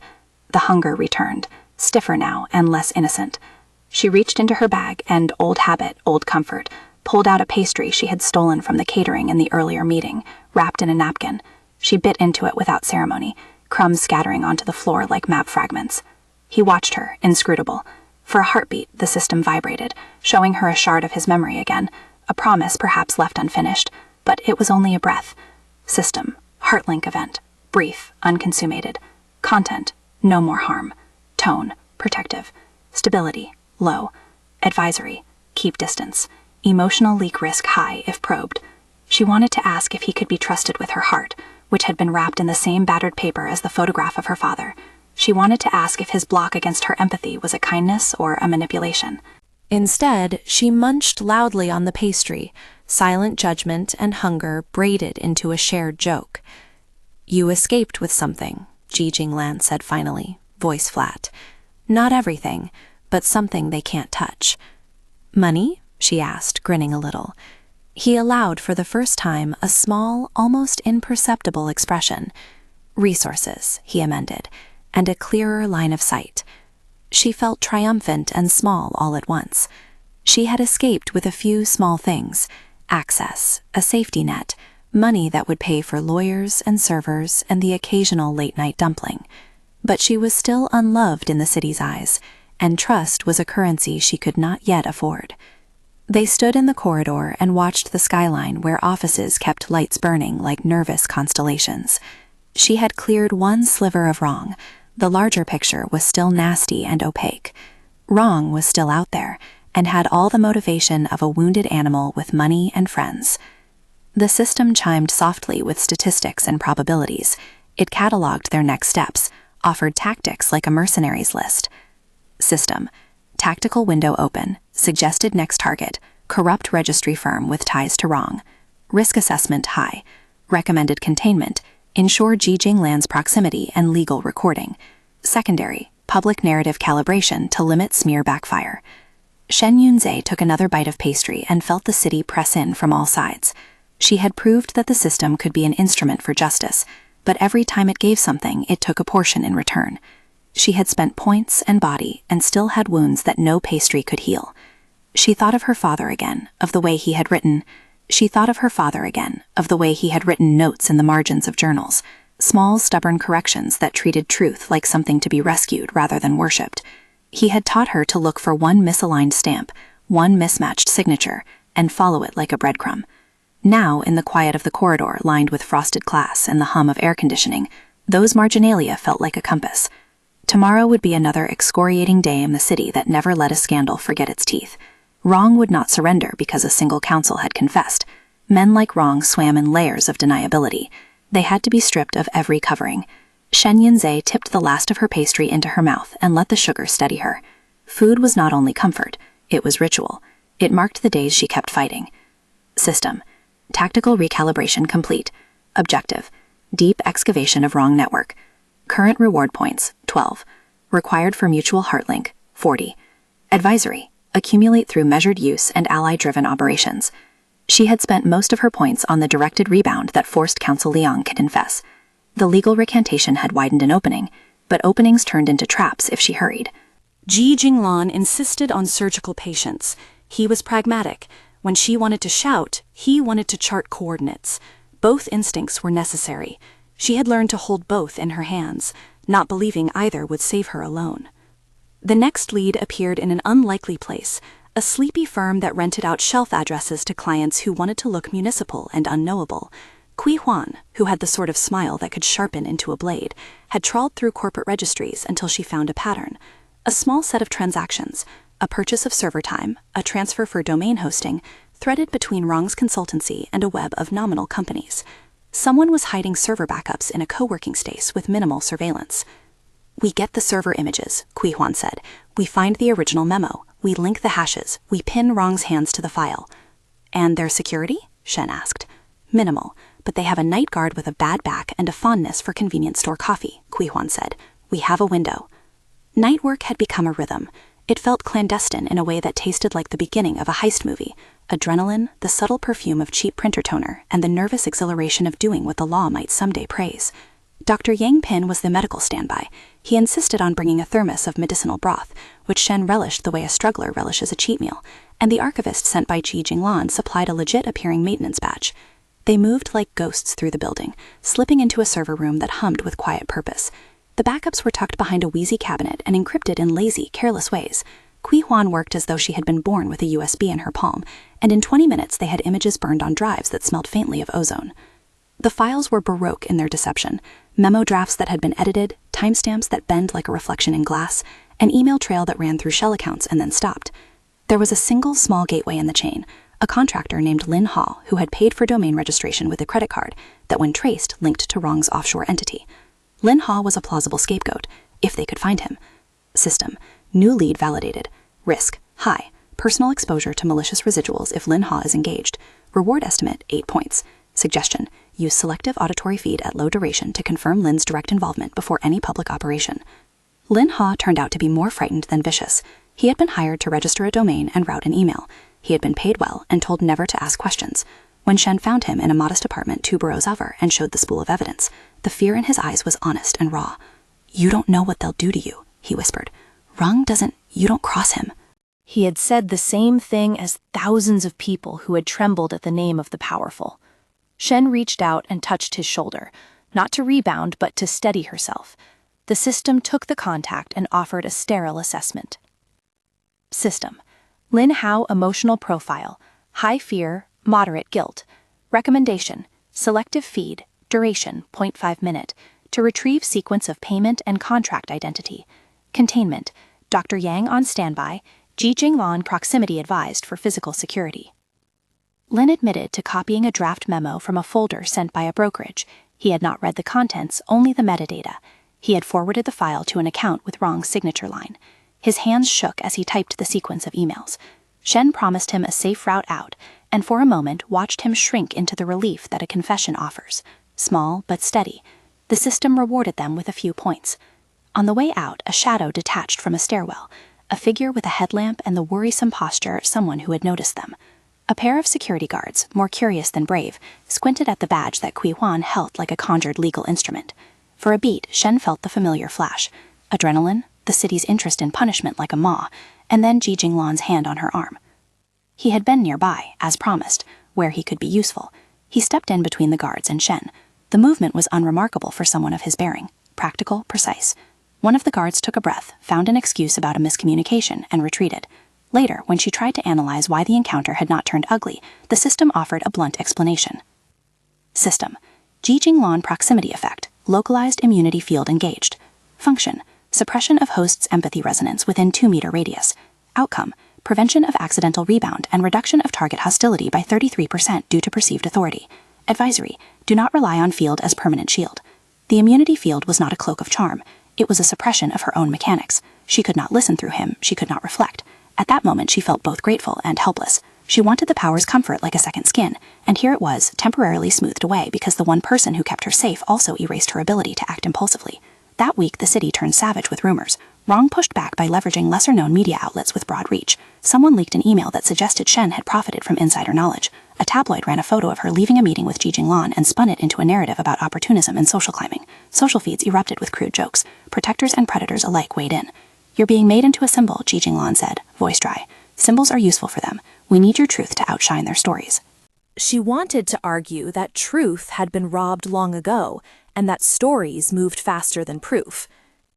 The hunger returned, stiffer now and less innocent. She reached into her bag and, old habit, old comfort, pulled out a pastry she had stolen from the catering in the earlier meeting, wrapped in a napkin. She bit into it without ceremony, crumbs scattering onto the floor like map fragments. He watched her, inscrutable. For a heartbeat, the system vibrated, showing her a shard of his memory again, a promise perhaps left unfinished, but it was only a breath. System, heartlink event, brief, unconsummated. Content, no more harm. Tone, protective. Stability, low. Advisory, keep distance. Emotional leak risk high if probed. She wanted to ask if he could be trusted with her heart, which had been wrapped in the same battered paper as the photograph of her father. She wanted to ask if his block against her empathy was a kindness or a manipulation. Instead, she munched loudly on the pastry, silent judgment and hunger braided into a shared joke. "You escaped with something," Ji Jinglan said finally, voice flat. "Not everything, but something they can't touch." "Money?" she asked, grinning a little. He allowed for the first time a small, almost imperceptible expression. "Resources," he amended, and a clearer line of sight. She felt triumphant and small all at once. She had escaped with a few small things: access, a safety net, money that would pay for lawyers and servers and the occasional late-night dumpling. But she was still unloved in the city's eyes, and trust was a currency she could not yet afford. They stood in the corridor and watched the skyline where offices kept lights burning like nervous constellations. She had cleared one sliver of wrong. The larger picture was still nasty and opaque. Wrong was still out there, and had all the motivation of a wounded animal with money and friends. The system chimed softly with statistics and probabilities. It cataloged their next steps, offered tactics like a mercenaries list. System, tactical window open, suggested next target, corrupt registry firm with ties to Wrong. Risk assessment high, recommended containment, ensure Ji Jinglan's proximity and legal recording. Secondary, public narrative calibration to limit smear backfire. Shen Yunzhe took another bite of pastry and felt the city press in from all sides. She had proved that the system could be an instrument for justice, but every time it gave something, it took a portion in return. She had spent points and body and still had wounds that no pastry could heal. She thought of her father again, of the way he had written. She thought of her father again, of the way he had written notes in the margins of journals, small, stubborn corrections that treated truth like something to be rescued rather than worshipped. He had taught her to look for one misaligned stamp, one mismatched signature, and follow it like a breadcrumb. Now, in the quiet of the corridor lined with frosted glass and the hum of air conditioning, those marginalia felt like a compass. Tomorrow would be another excoriating day in the city that never let a scandal forget its teeth. Wrong would not surrender because a single council had confessed. Men like Wrong swam in layers of deniability. They had to be stripped of every covering. Shen Yunzhe tipped the last of her pastry into her mouth and let the sugar steady her. Food was not only comfort, it was ritual. It marked the days she kept fighting. System, tactical recalibration complete. Objective, deep excavation of Wrong network. Current reward points, 12. Required for mutual heartlink, 40. Advisory, accumulate through measured use and ally-driven operations. She had spent most of her points on the directed rebound that forced Council Liang to confess. The legal recantation had widened an opening, but openings turned into traps if she hurried. Ji Jinglan insisted on surgical patience. He was pragmatic. When she wanted to shout, he wanted to chart coordinates. Both instincts were necessary. She had learned to hold both in her hands, not believing either would save her alone. The next lead appeared in an unlikely place, a sleepy firm that rented out shelf addresses to clients who wanted to look municipal and unknowable. Kui Huan, who had the sort of smile that could sharpen into a blade, had trawled through corporate registries until she found a pattern. A small set of transactions, a purchase of server time, a transfer for domain hosting, threaded between Rong's consultancy and a web of nominal companies. Someone was hiding server backups in a co-working space with minimal surveillance. "We get the server images," Kui Huan said. "We find the original memo. We link the hashes. We pin Rong's hands to the file." "And their security?" Shen asked. "Minimal, but they have a night guard with a bad back and a fondness for convenience store coffee," Kui Huan said. "We have a window." Night work had become a rhythm. It felt clandestine in a way that tasted like the beginning of a heist movie. Adrenaline, the subtle perfume of cheap printer toner, and the nervous exhilaration of doing what the law might someday praise. Dr. Yang Pin was the medical standby. He insisted on bringing a thermos of medicinal broth, which Shen relished the way a struggler relishes a cheat meal, and the archivist sent by Ji Jinglan supplied a legit-appearing maintenance badge. They moved like ghosts through the building, slipping into a server room that hummed with quiet purpose. The backups were tucked behind a wheezy cabinet and encrypted in lazy, careless ways. Kui Huan worked as though she had been born with a USB in her palm, and in 20 minutes they had images burned on drives that smelled faintly of ozone. The files were baroque in their deception: memo drafts that had been edited, timestamps that bend like a reflection in glass, an email trail that ran through shell accounts and then stopped. There was a single small gateway in the chain, a contractor named Lin Ha who had paid for domain registration with a credit card that, when traced, linked to Rong's offshore entity. Lin Ha was a plausible scapegoat, if they could find him. System: new lead validated. Risk: high. Personal exposure to malicious residuals if Lin Ha is engaged. Reward estimate: 8 points. Suggestion: use selective auditory feed at low duration to confirm Lin's direct involvement before any public operation. Lin Ha turned out to be more frightened than vicious. He had been hired to register a domain and route an email. He had been paid well and told never to ask questions. When Shen found him in a modest apartment 2 boroughs over and showed the spool of evidence, the fear in his eyes was honest and raw. "You don't know what they'll do to you," he whispered. "Rong doesn't, you don't cross him." He had said the same thing as thousands of people who had trembled at the name of the powerful. Shen reached out and touched his shoulder, not to rebound but to steady herself. The system took the contact and offered a sterile assessment. System: Lin Hao emotional profile, high fear, moderate guilt. Recommendation: selective feed, duration 0.5 minute, to retrieve sequence of payment and contract identity. Containment: Dr. Yang on standby, Ji Jinglan proximity advised for physical security. Lin admitted to copying a draft memo from a folder sent by a brokerage. He had not read the contents, only the metadata. He had forwarded the file to an account with Rong's signature line. His hands shook as he typed the sequence of emails. Shen promised him a safe route out, and for a moment watched him shrink into the relief that a confession offers. Small but steady. The system rewarded them with a few points. On the way out, a shadow detached from a stairwell, a figure with a headlamp and the worrisome posture of someone who had noticed them. A pair of security guards, more curious than brave, squinted at the badge that Kui Huan held like a conjured legal instrument. For a beat, Shen felt the familiar flash. Adrenaline, the city's interest in punishment like a maw, and then Ji Jinglan's hand on her arm. He had been nearby, as promised, where he could be useful. He stepped in between the guards and Shen. The movement was unremarkable for someone of his bearing, practical, precise. One of the guards took a breath, found an excuse about a miscommunication, and retreated. Later, when she tried to analyze why the encounter had not turned ugly, the system offered a blunt explanation. System: Ji Jinglan proximity effect, localized immunity field engaged. Function: suppression of host's empathy resonance within 2-meter radius. Outcome: prevention of accidental rebound and reduction of target hostility by 33% due to perceived authority. Advisory: do not rely on field as permanent shield. The immunity field was not a cloak of charm. It was a suppression of her own mechanics. She could not listen through him, she could not reflect. At that moment she felt both grateful and helpless. She wanted the power's comfort like a second skin, and here it was, temporarily smoothed away because the one person who kept her safe also erased her ability to act impulsively. That week the city turned savage with rumors. Rong pushed back by leveraging lesser-known media outlets with broad reach. Someone leaked an email that suggested Shen had profited from insider knowledge. A tabloid ran a photo of her leaving a meeting with Ji Jinglan and spun it into a narrative about opportunism and social climbing. Social feeds erupted with crude jokes. Protectors and predators alike weighed in. You're being made into a symbol, Ji Jinglan said, voice dry. Symbols are useful for them. We need your truth to outshine their stories. She wanted to argue that truth had been robbed long ago and that stories moved faster than proof.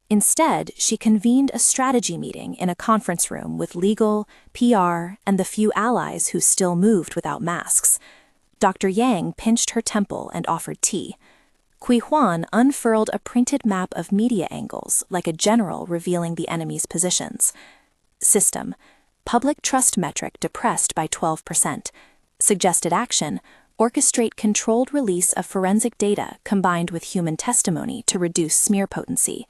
Instead, she convened a strategy meeting in a conference room with legal, PR, and the few allies who still moved without masks. Dr. Yang pinched her temple and offered tea. Kui Huan unfurled a printed map of media angles like a general revealing the enemy's positions. System: public trust metric depressed by 12%. Suggested action: orchestrate controlled release of forensic data combined with human testimony to reduce smear potency.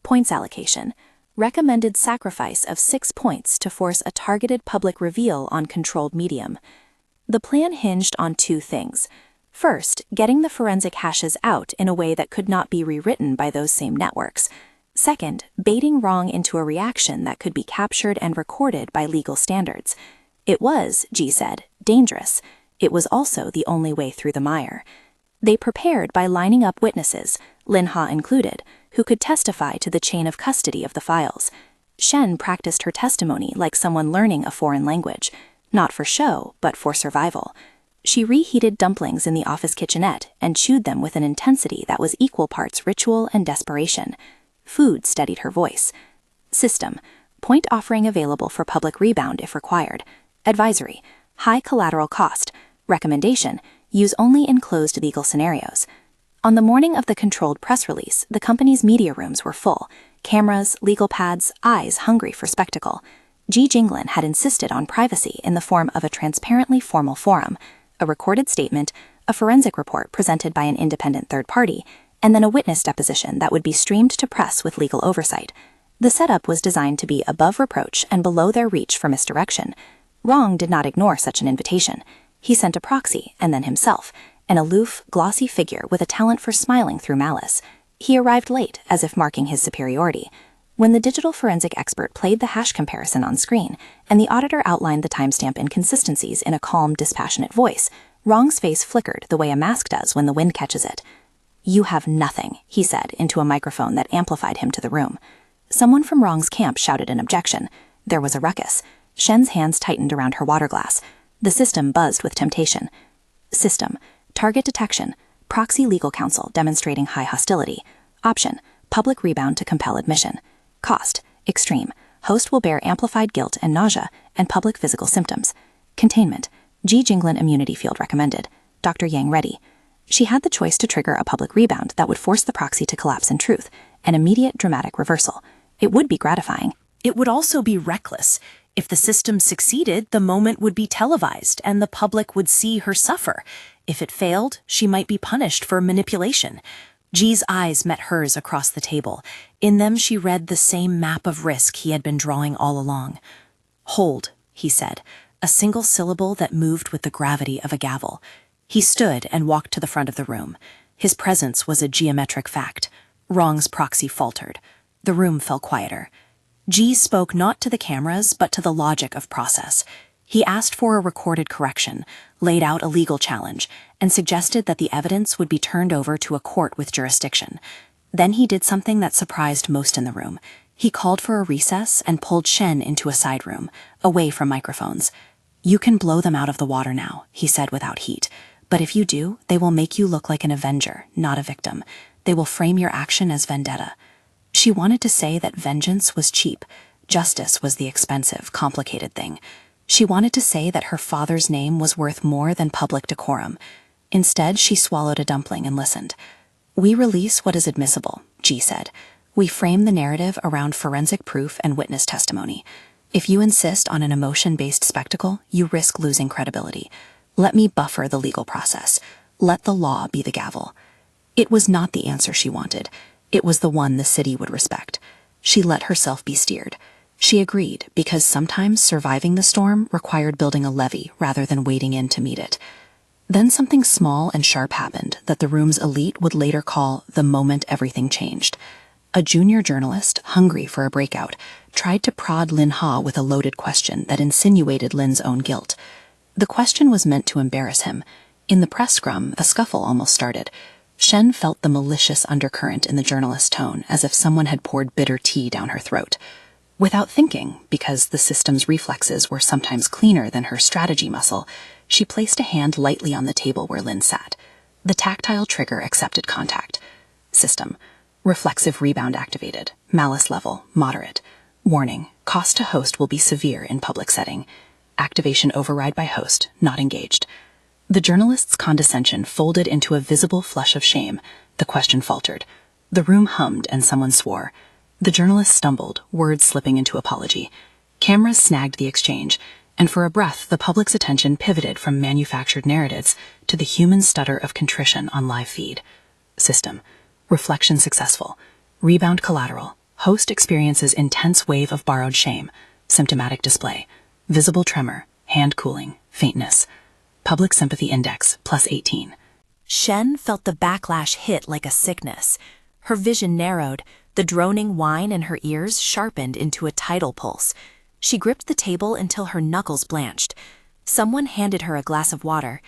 Points allocation: recommended sacrifice of 6 points to force a targeted public reveal on controlled medium. The plan hinged on 2 things. First, getting the forensic hashes out in a way that could not be rewritten by those same networks. Second, baiting wrong into a reaction that could be captured and recorded by legal standards. It was, Ji said, dangerous. It was also the only way through the mire. They prepared by lining up witnesses, Lin Ha included, who could testify to the chain of custody of the files. Shen practiced her testimony like someone learning a foreign language, not for show, but for survival. She reheated dumplings in the office kitchenette and chewed them with an intensity that was equal parts ritual and desperation. Food steadied her voice. System: point offering available for public rebound if required. Advisory: high collateral cost. Recommendation: use only in closed legal scenarios. On the morning of the controlled press release, the company's media rooms were full. Cameras, legal pads, eyes hungry for spectacle. Ji Jinglan had insisted on privacy in the form of a transparently formal forum, a recorded statement, a forensic report presented by an independent third party, and then a witness deposition that would be streamed to press with legal oversight. The setup was designed to be above reproach and below their reach for misdirection. Rong did not ignore such an invitation. He sent a proxy, and then himself, an aloof, glossy figure with a talent for smiling through malice. He arrived late, as if marking his superiority. When the digital forensic expert played the hash comparison on screen, and the auditor outlined the timestamp inconsistencies in a calm, dispassionate voice, Rong's face flickered the way a mask does when the wind catches it. "You have nothing," he said into a microphone that amplified him to the room. Someone from Rong's camp shouted an objection. There was a ruckus. Shen's hands tightened around her water glass. The system buzzed with temptation. System: target detection. Proxy legal counsel demonstrating high hostility. Option: public rebound to compel admission. Cost: extreme. Host will bear amplified guilt and nausea and public physical symptoms. Containment: Ji Jinglan immunity field recommended. Dr. Yang ready. She had the choice to trigger a public rebound that would force the proxy to collapse in truth, an immediate dramatic reversal. It would be gratifying. It would also be reckless. If the system succeeded, the moment would be televised and the public would see her suffer. If it failed, she might be punished for manipulation. Ji's eyes met hers across the table. In them she read the same map of risk he had been drawing all along. "Hold," he said, a single syllable that moved with the gravity of a gavel. He stood and walked to the front of the room. His presence was a geometric fact. Rong's proxy faltered. The room fell quieter. Ji spoke not to the cameras, but to the logic of process. He asked for a recorded correction, laid out a legal challenge, and suggested that the evidence would be turned over to a court with jurisdiction. Then he did something that surprised most in the room. He called for a recess and pulled Shen into a side room, away from microphones. "You can blow them out of the water now," he said without heat. "But if you do, they will make you look like an avenger, not a victim. They will frame your action as vendetta." She wanted to say that vengeance was cheap. Justice was the expensive, complicated thing. She wanted to say that her father's name was worth more than public decorum. Instead, she swallowed a dumpling and listened. "We release what is admissible," Ji said. "We frame the narrative around forensic proof and witness testimony. If you insist on an emotion-based spectacle, you risk losing credibility. Let me buffer the legal process. Let the law be the gavel." It was not the answer she wanted. It was the one the city would respect. She let herself be steered. She agreed because sometimes surviving the storm required building a levee rather than wading in to meet it. Then something small and sharp happened that the room's elite would later call the moment everything changed. A junior journalist, hungry for a breakout, tried to prod Lin Ha with a loaded question that insinuated Lin's own guilt. The question was meant to embarrass him. In the press scrum, a scuffle almost started. Shen felt the malicious undercurrent in the journalist's tone, as if someone had poured bitter tea down her throat. Without thinking, because the system's reflexes were sometimes cleaner than her strategy muscle, she placed a hand lightly on the table where Lynn sat. The tactile trigger accepted contact. System. Reflexive rebound activated. Malice level, moderate. Warning, cost to host will be severe in public setting. Activation override by host, not engaged. The journalist's condescension folded into a visible flush of shame. The question faltered. The room hummed and someone swore. The journalist stumbled, words slipping into apology. Cameras snagged the exchange, and for a breath the public's attention pivoted from manufactured narratives to the human stutter of contrition on live feed. System. Reflection successful. Rebound collateral. Host experiences intense wave of borrowed shame. Symptomatic display. Visible tremor. Hand cooling. Faintness. Public sympathy index, +18. Shen felt the backlash hit like a sickness. Her vision narrowed, the droning whine in her ears sharpened into a tidal pulse. She gripped the table until her knuckles blanched. Someone handed her a glass of water.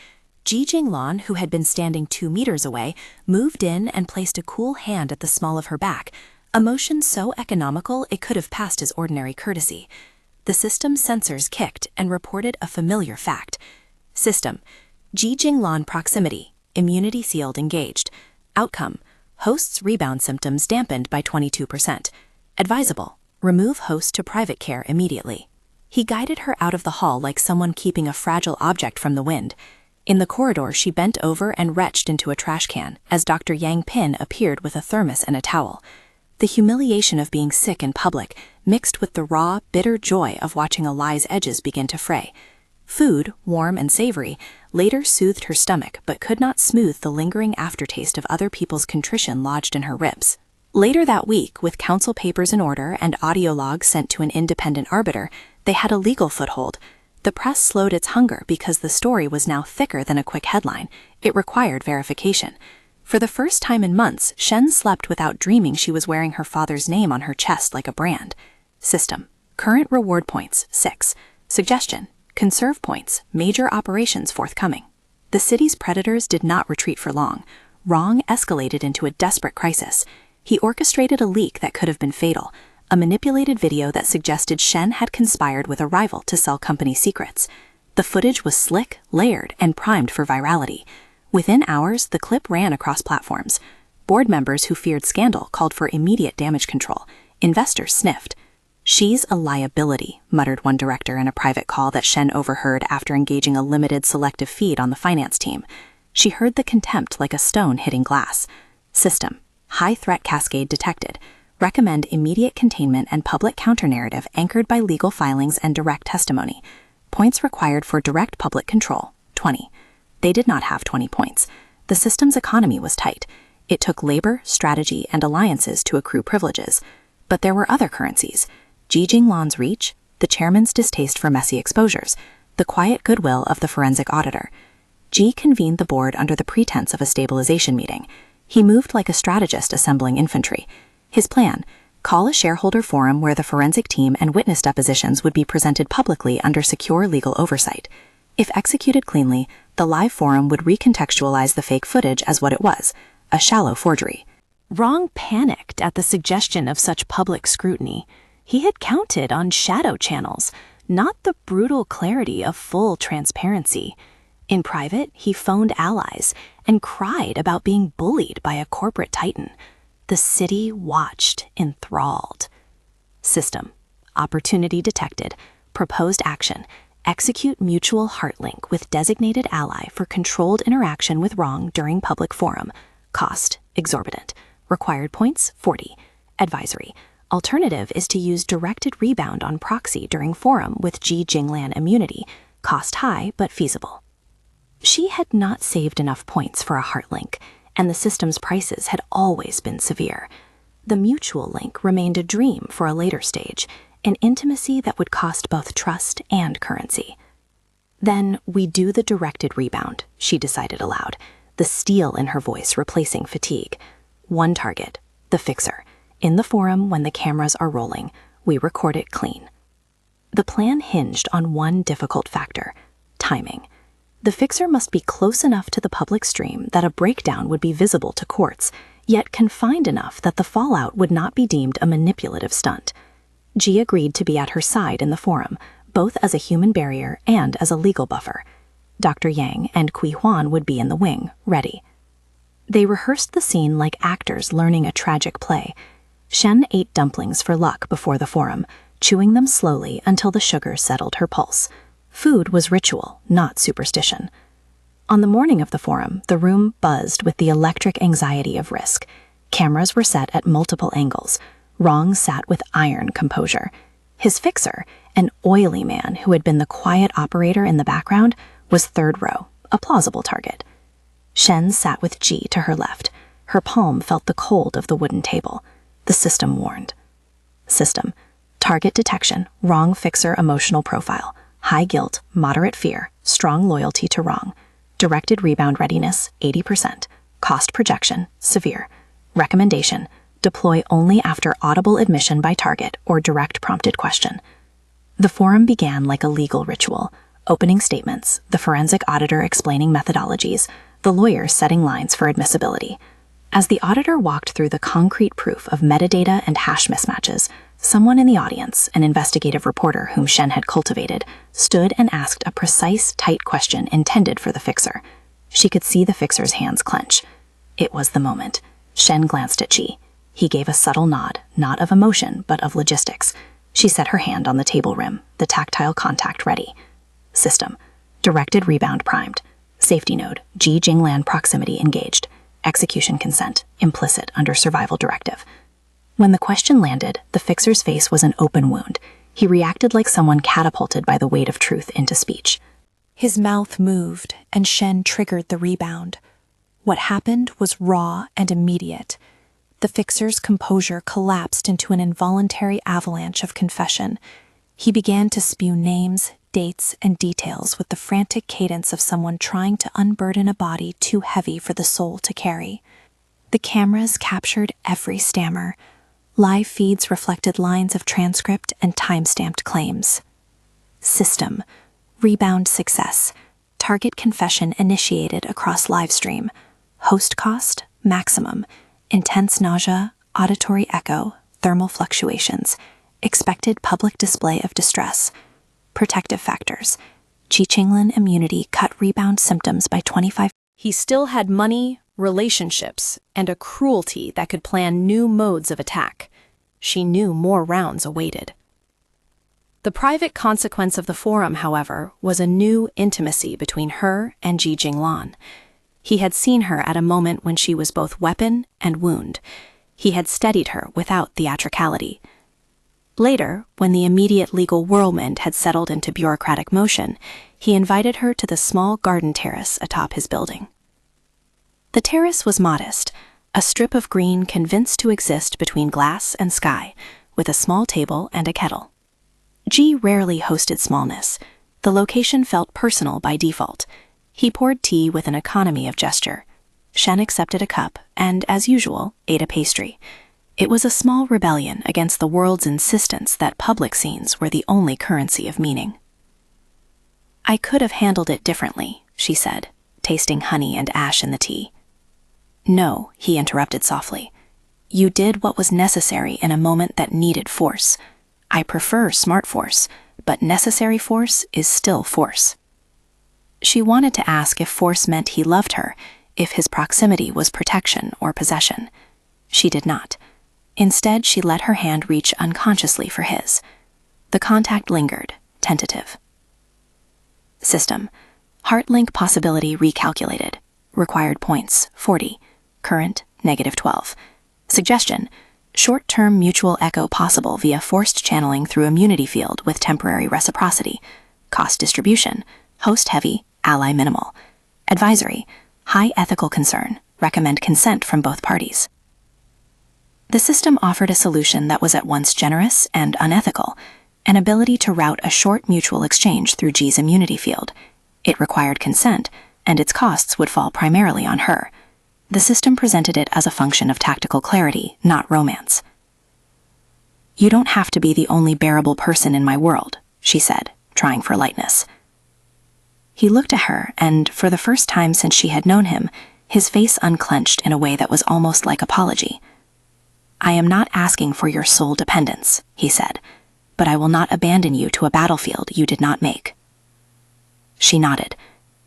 Ji Jinglan, who had been standing 2 meters away, moved in and placed a cool hand at the small of her back, a motion so economical it could have passed as ordinary courtesy. The system's sensors kicked and reported a familiar fact. System. Ji Jinglan proximity. Immunity sealed engaged. Outcome. Host's rebound symptoms dampened by 22%. Advisable. Remove host to private care immediately. He guided her out of the hall like someone keeping a fragile object from the wind. In the corridor, she bent over and retched into a trash can as Dr. Yang Pin appeared with a thermos and a towel. The humiliation of being sick in public mixed with the raw, bitter joy of watching a lie's edges begin to fray. Food, warm and savory, later soothed her stomach but could not smooth the lingering aftertaste of other people's contrition lodged in her ribs. Later that week, with council papers in order and audio logs sent to an independent arbiter, they had a legal foothold. The press slowed its hunger because the story was now thicker than a quick headline. It required verification. For the first time in months, Shen slept without dreaming she was wearing her father's name on her chest like a brand. System. Current reward points, 6. Suggestion. Conserve points, major operations forthcoming. The city's predators did not retreat for long. Wrong escalated into a desperate crisis. He orchestrated a leak that could have been fatal, a manipulated video that suggested Shen had conspired with a rival to sell company secrets. The footage was slick, layered, and primed for virality. Within hours, the clip ran across platforms. Board members who feared scandal called for immediate damage control. Investors sniffed. "She's a liability," muttered one director in a private call that Shen overheard after engaging a limited selective feed on the finance team. She heard the contempt like a stone hitting glass. System. High threat cascade detected. Recommend immediate containment and public counter-narrative anchored by legal filings and direct testimony. Points required for direct public control, 20. They did not have 20 points. The system's economy was tight. It took labor, strategy, and alliances to accrue privileges. But there were other currencies. Ji Jinglan's reach, the chairman's distaste for messy exposures, the quiet goodwill of the forensic auditor. Ji convened the board under the pretense of a stabilization meeting. He moved like a strategist assembling infantry. His plan: call a shareholder forum where the forensic team and witness depositions would be presented publicly under secure legal oversight. If executed cleanly, the live forum would recontextualize the fake footage as what it was, a shallow forgery. Wrong panicked at the suggestion of such public scrutiny. He had counted on shadow channels, not the brutal clarity of full transparency. In private, he phoned allies and cried about being bullied by a corporate titan. The city watched, enthralled. System. Opportunity detected. Proposed action. Execute mutual heart link with designated ally for controlled interaction with wrong during public forum. Cost. Exorbitant. Required points, 40. Advisory. Alternative is to use directed rebound on proxy during forum with Ji Jinglan immunity. Cost high, but feasible. She had not saved enough points for a heart link, and the system's prices had always been severe. The mutual link remained a dream for a later stage, an intimacy that would cost both trust and currency. Then we do the directed rebound, she decided aloud, the steel in her voice replacing fatigue. One target, the fixer. In the forum, when the cameras are rolling, we record it clean. The plan hinged on one difficult factor: timing. The fixer must be close enough to the public stream that a breakdown would be visible to courts, yet confined enough that the fallout would not be deemed a manipulative stunt. Ji agreed to be at her side in the forum, both as a human barrier and as a legal buffer. Dr. Yang and Kui Huan would be in the wing, ready. They rehearsed the scene like actors learning a tragic play. Shen ate dumplings for luck before the forum, chewing them slowly until the sugar settled her pulse. Food was ritual, not superstition. On the morning of the forum, the room buzzed with the electric anxiety of risk. Cameras were set at multiple angles. Rong sat with iron composure. His fixer, an oily man who had been the quiet operator in the background, was third row, a plausible target. Shen sat with Ji to her left. Her palm felt the cold of the wooden table. The system warned. System. Target detection, wrong fixer emotional profile, high guilt, moderate fear, strong loyalty to wrong. Directed rebound readiness, 80%. Cost projection, severe. Recommendation, deploy only after audible admission by target or direct prompted question. The forum began like a legal ritual. Opening statements, the forensic auditor explaining methodologies, the lawyers setting lines for admissibility. As the auditor walked through the concrete proof of metadata and hash mismatches, someone in the audience, an investigative reporter whom Shen had cultivated, stood and asked a precise, tight question intended for the fixer. She could see the fixer's hands clench. It was the moment. Shen glanced at Ji. He gave a subtle nod, not of emotion, but of logistics. She set her hand on the table rim, the tactile contact ready. System. Directed rebound primed. Safety node, Ji Jinglan proximity engaged. Execution consent, implicit under survival directive. When the question landed, the fixer's face was an open wound. He reacted like someone catapulted by the weight of truth into speech. His mouth moved, and Shen triggered the rebound. What happened was raw and immediate. The fixer's composure collapsed into an involuntary avalanche of confession. He began to spew names, dates, and details with the frantic cadence of someone trying to unburden a body too heavy for the soul to carry. The cameras captured every stammer. Live feeds reflected lines of transcript and time-stamped claims. System. Rebound success. Target confession initiated across livestream. Host cost, maximum. Intense nausea, auditory echo, thermal fluctuations. Expected public display of distress. Protective factors. Ji Qinglin immunity cut rebound symptoms by 25%. He still had money, relationships, and a cruelty that could plan new modes of attack. She knew more rounds awaited. The private consequence of the forum, however, was a new intimacy between her and Ji Jinglan. He had seen her at a moment when she was both weapon and wound. He had steadied her without theatricality. Later, when the immediate legal whirlwind had settled into bureaucratic motion, he invited her to the small garden terrace atop his building. The terrace was modest, a strip of green convinced to exist between glass and sky, with a small table and a kettle. Ji rarely hosted smallness. The location felt personal by default. He poured tea with an economy of gesture. Shen accepted a cup and, as usual, ate a pastry. It was a small rebellion against the world's insistence that public scenes were the only currency of meaning. "I could have handled it differently," she said, tasting honey and ash in the tea. "No," he interrupted softly. "You did what was necessary in a moment that needed force. I prefer smart force, but necessary force is still force." She wanted to ask if force meant he loved her, if his proximity was protection or possession. She did not. Instead, she let her hand reach unconsciously for his. The contact lingered, tentative. System. Heart link possibility recalculated. Required points, 40. Current, -12. Suggestion. Short-term mutual echo possible via forced channeling through immunity field with temporary reciprocity. Cost distribution. Host heavy, ally minimal. Advisory. High ethical concern. Recommend consent from both parties. The system offered a solution that was at once generous and unethical, an ability to route a short mutual exchange through Ji's immunity field. It required consent, and its costs would fall primarily on her. The system presented it as a function of tactical clarity, not romance. "You don't have to be the only bearable person in my world," she said, trying for lightness. He looked at her, and for the first time since she had known him, his face unclenched in a way that was almost like apology. "I am not asking for your sole dependence," he said. but I will not abandon you to a battlefield you did not make." She nodded.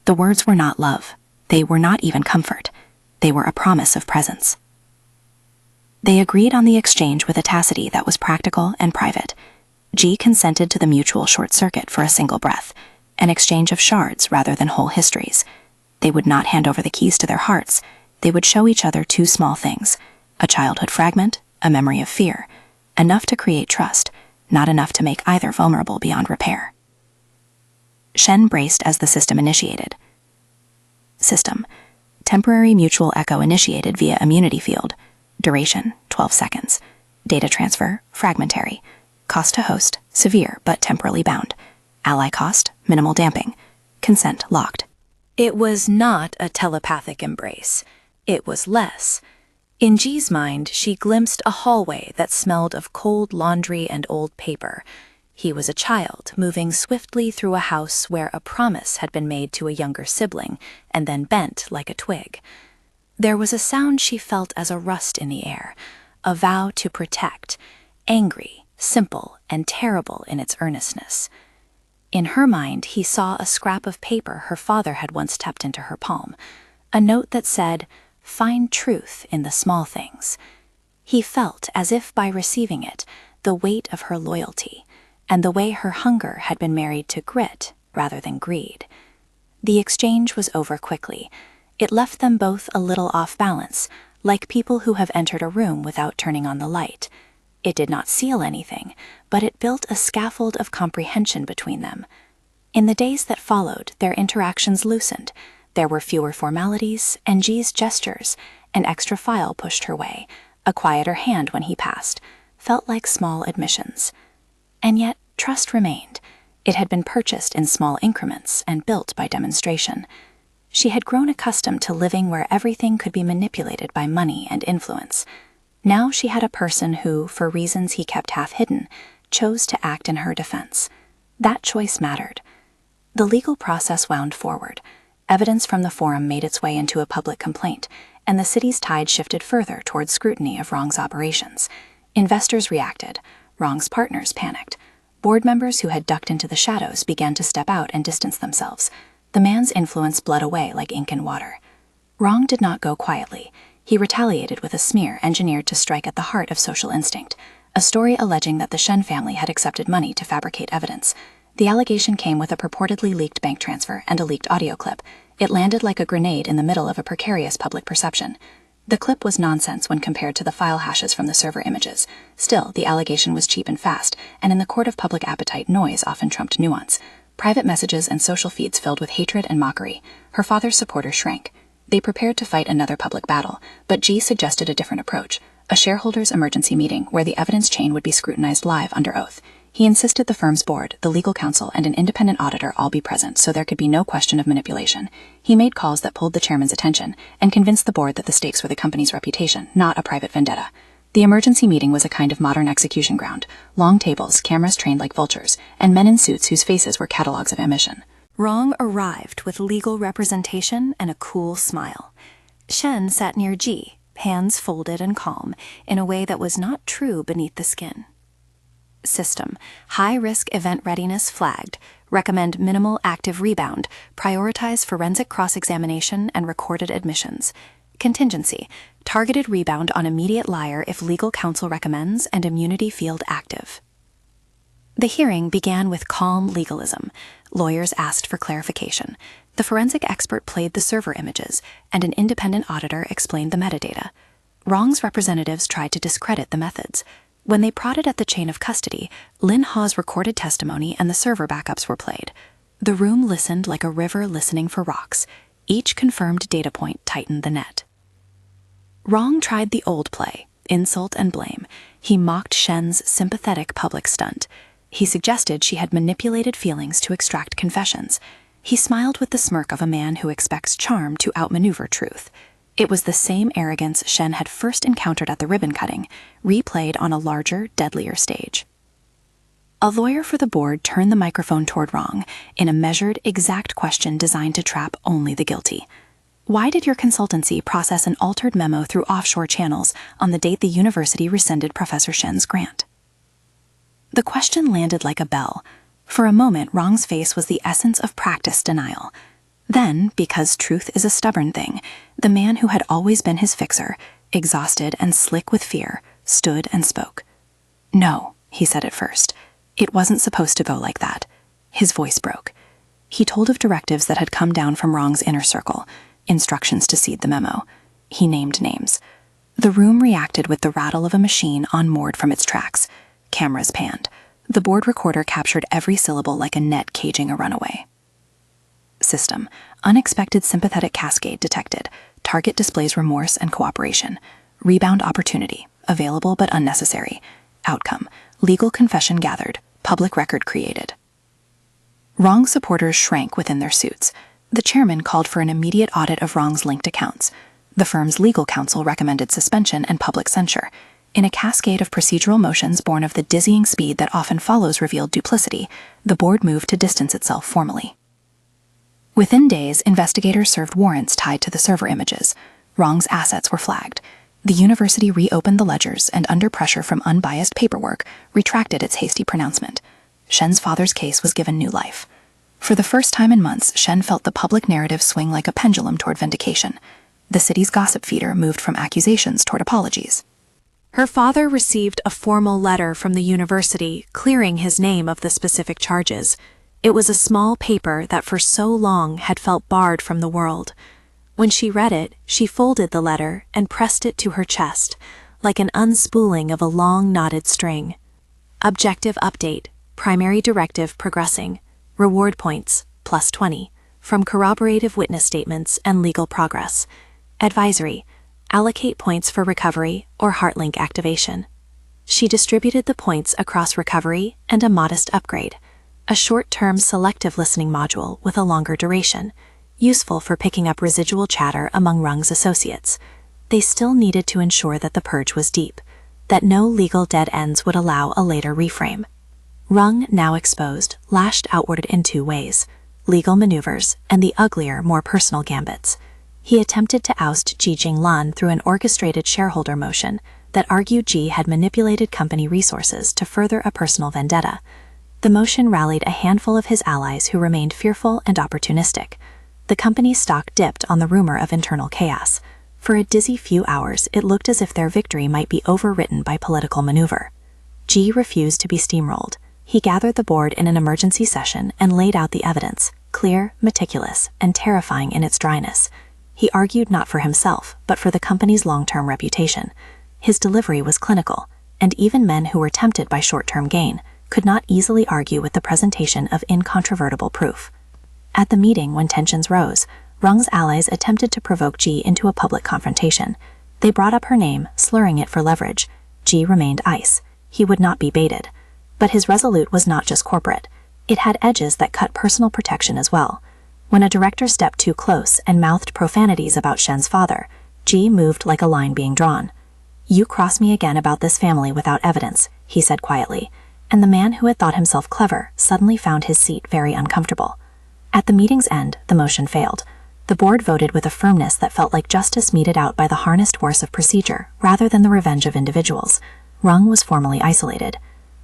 The words were not love. They were not even comfort. They were a promise of presence. They agreed on the exchange with a tacity that was practical and private. Ji consented to the mutual short circuit for a single breath, an exchange of shards rather than whole histories. They would not hand over the keys to their hearts. They would show each other two small things, a childhood fragment, a memory of fear, enough to create trust, not enough to make either vulnerable beyond repair. Shen braced as the system initiated. System. Temporary mutual echo initiated via immunity field. Duration, 12 seconds. Data transfer, fragmentary. Cost to host, severe but temporally bound. Ally cost, minimal damping. Consent locked. It was not a telepathic embrace. It was less. In Ji's mind, she glimpsed a hallway that smelled of cold laundry and old paper. He was a child, moving swiftly through a house where a promise had been made to a younger sibling, and then bent like a twig. There was a sound she felt as a rust in the air, a vow to protect, angry, simple, and terrible in its earnestness. In her mind, he saw a scrap of paper her father had once tapped into her palm, a note that said, "Find truth in the small things." He felt as if by receiving it, the weight of her loyalty, and the way her hunger had been married to grit rather than greed. The exchange was over quickly. It left them both a little off balance, like people who have entered a room without turning on the light. It did not seal anything, but it built a scaffold of comprehension between them. In the days that followed, their interactions loosened. There were fewer formalities, and Ji's gestures, an extra file pushed her way, a quieter hand when he passed, felt like small admissions. And yet, trust remained. It had been purchased in small increments and built by demonstration. She had grown accustomed to living where everything could be manipulated by money and influence. Now she had a person who, for reasons he kept half hidden, chose to act in her defense. That choice mattered. The legal process wound forward. Evidence from the forum made its way into a public complaint, and the city's tide shifted further towards scrutiny of Rong's operations. Investors reacted. Rong's partners panicked. Board members who had ducked into the shadows began to step out and distance themselves. The man's influence bled away like ink in water. Rong did not go quietly. He retaliated with a smear engineered to strike at the heart of social instinct, a story alleging that the Shen family had accepted money to fabricate evidence. The allegation came with a purportedly leaked bank transfer and a leaked audio clip. It landed like a grenade in the middle of a precarious public perception. The clip was nonsense when compared to the file hashes from the server images. Still, the allegation was cheap and fast, and in the court of public appetite, noise often trumped nuance. Private messages and social feeds filled with hatred and mockery. Her father's supporters shrank. They prepared to fight another public battle, but Ji suggested a different approach, a shareholders' emergency meeting where the evidence chain would be scrutinized live under oath. He insisted the firm's board, the legal counsel, and an independent auditor all be present so there could be no question of manipulation. He made calls that pulled the chairman's attention and convinced the board that the stakes were the company's reputation, not a private vendetta. The emergency meeting was a kind of modern execution ground, long tables, cameras trained like vultures, and men in suits whose faces were catalogs of ambition. Rong arrived with legal representation and a cool smile. Shen sat near Ji, hands folded and calm, in a way that was not true beneath the skin. System. High-risk event readiness flagged. Recommend minimal active rebound. Prioritize forensic cross-examination and recorded admissions. Contingency. Targeted rebound on immediate liar if legal counsel recommends and immunity field active. The hearing began with calm legalism. Lawyers asked for clarification. The forensic expert played the server images, and an independent auditor explained the metadata. Rong's representatives tried to discredit the methods. When they prodded at the chain of custody, Lin Ha's recorded testimony and the server backups were played. The room listened like a river listening for rocks. Each confirmed data point tightened the net. Rong tried the old play, insult and blame. He mocked Shen's sympathetic public stunt. He suggested she had manipulated feelings to extract confessions. He smiled with the smirk of a man who expects charm to outmaneuver truth. It was the same arrogance Shen had first encountered at the ribbon cutting, replayed on a larger, deadlier stage. A lawyer for the board turned the microphone toward Rong in a measured, exact question designed to trap only the guilty. Why did your consultancy process an altered memo through offshore channels on the date the university rescinded Professor Shen's grant? The question landed like a bell. For a moment, Rong's face was the essence of practiced denial. Then, because truth is a stubborn thing, the man who had always been his fixer, exhausted and slick with fear, stood and spoke. "No," he said at first. "It wasn't supposed to go like that." His voice broke. He told of directives that had come down from Rong's inner circle, instructions to seed the memo. He named names. The room reacted with the rattle of a machine unmoored from its tracks. Cameras panned. The board recorder captured every syllable like a net caging a runaway. System. Unexpected sympathetic cascade detected. Target displays remorse and cooperation. Rebound opportunity. Available but unnecessary. Outcome. Legal confession gathered. Public record created. Rong's supporters shrank within their suits. The chairman called for an immediate audit of Rong's linked accounts. The firm's legal counsel recommended suspension and public censure. In a cascade of procedural motions born of the dizzying speed that often follows revealed duplicity, the board moved to distance itself formally. Within days, investigators served warrants tied to the server images. Rong's assets were flagged. The university reopened the ledgers and, under pressure from unbiased paperwork, retracted its hasty pronouncement. Shen's father's case was given new life. For the first time in months, Shen felt the public narrative swing like a pendulum toward vindication. The city's gossip feeder moved from accusations toward apologies. Her father received a formal letter from the university clearing his name of the specific charges. It was a small paper that for so long had felt barred from the world. When she read it, she folded the letter and pressed it to her chest, like an unspooling of a long knotted string. Objective update. Primary directive progressing. Reward points, +20, from corroborative witness statements and legal progress. Advisory. Allocate points for recovery or heartlink activation. She distributed the points across recovery and a modest upgrade, a short-term selective listening module with a longer duration, useful for picking up residual chatter among Rung's associates. They still needed to ensure that the purge was deep, that no legal dead ends would allow a later reframe. Rung, now exposed, lashed outward in two ways: legal maneuvers and the uglier, more personal gambits. He attempted to oust Ji Jinglan through an orchestrated shareholder motion that argued Ji had manipulated company resources to further a personal vendetta. The motion rallied a handful of his allies who remained fearful and opportunistic. The company's stock dipped on the rumor of internal chaos. For a dizzy few hours, it looked as if their victory might be overwritten by political maneuver. Ji refused to be steamrolled. He gathered the board in an emergency session and laid out the evidence, clear, meticulous, and terrifying in its dryness. He argued not for himself, but for the company's long-term reputation. His delivery was clinical, and even men who were tempted by short-term gain could not easily argue with the presentation of incontrovertible proof. At the meeting, when tensions rose, Rung's allies attempted to provoke Ji into a public confrontation. They brought up her name, slurring it for leverage. Ji remained ice. He would not be baited. But his resolute was not just corporate. It had edges that cut personal protection as well. When a director stepped too close and mouthed profanities about Shen's father, Ji moved like a line being drawn. "You cross me again about this family without evidence," he said quietly, and the man who had thought himself clever suddenly found his seat very uncomfortable. At the meeting's end, the motion failed. The board voted with a firmness that felt like justice meted out by the harnessed force of procedure rather than the revenge of individuals. Rung was formally isolated.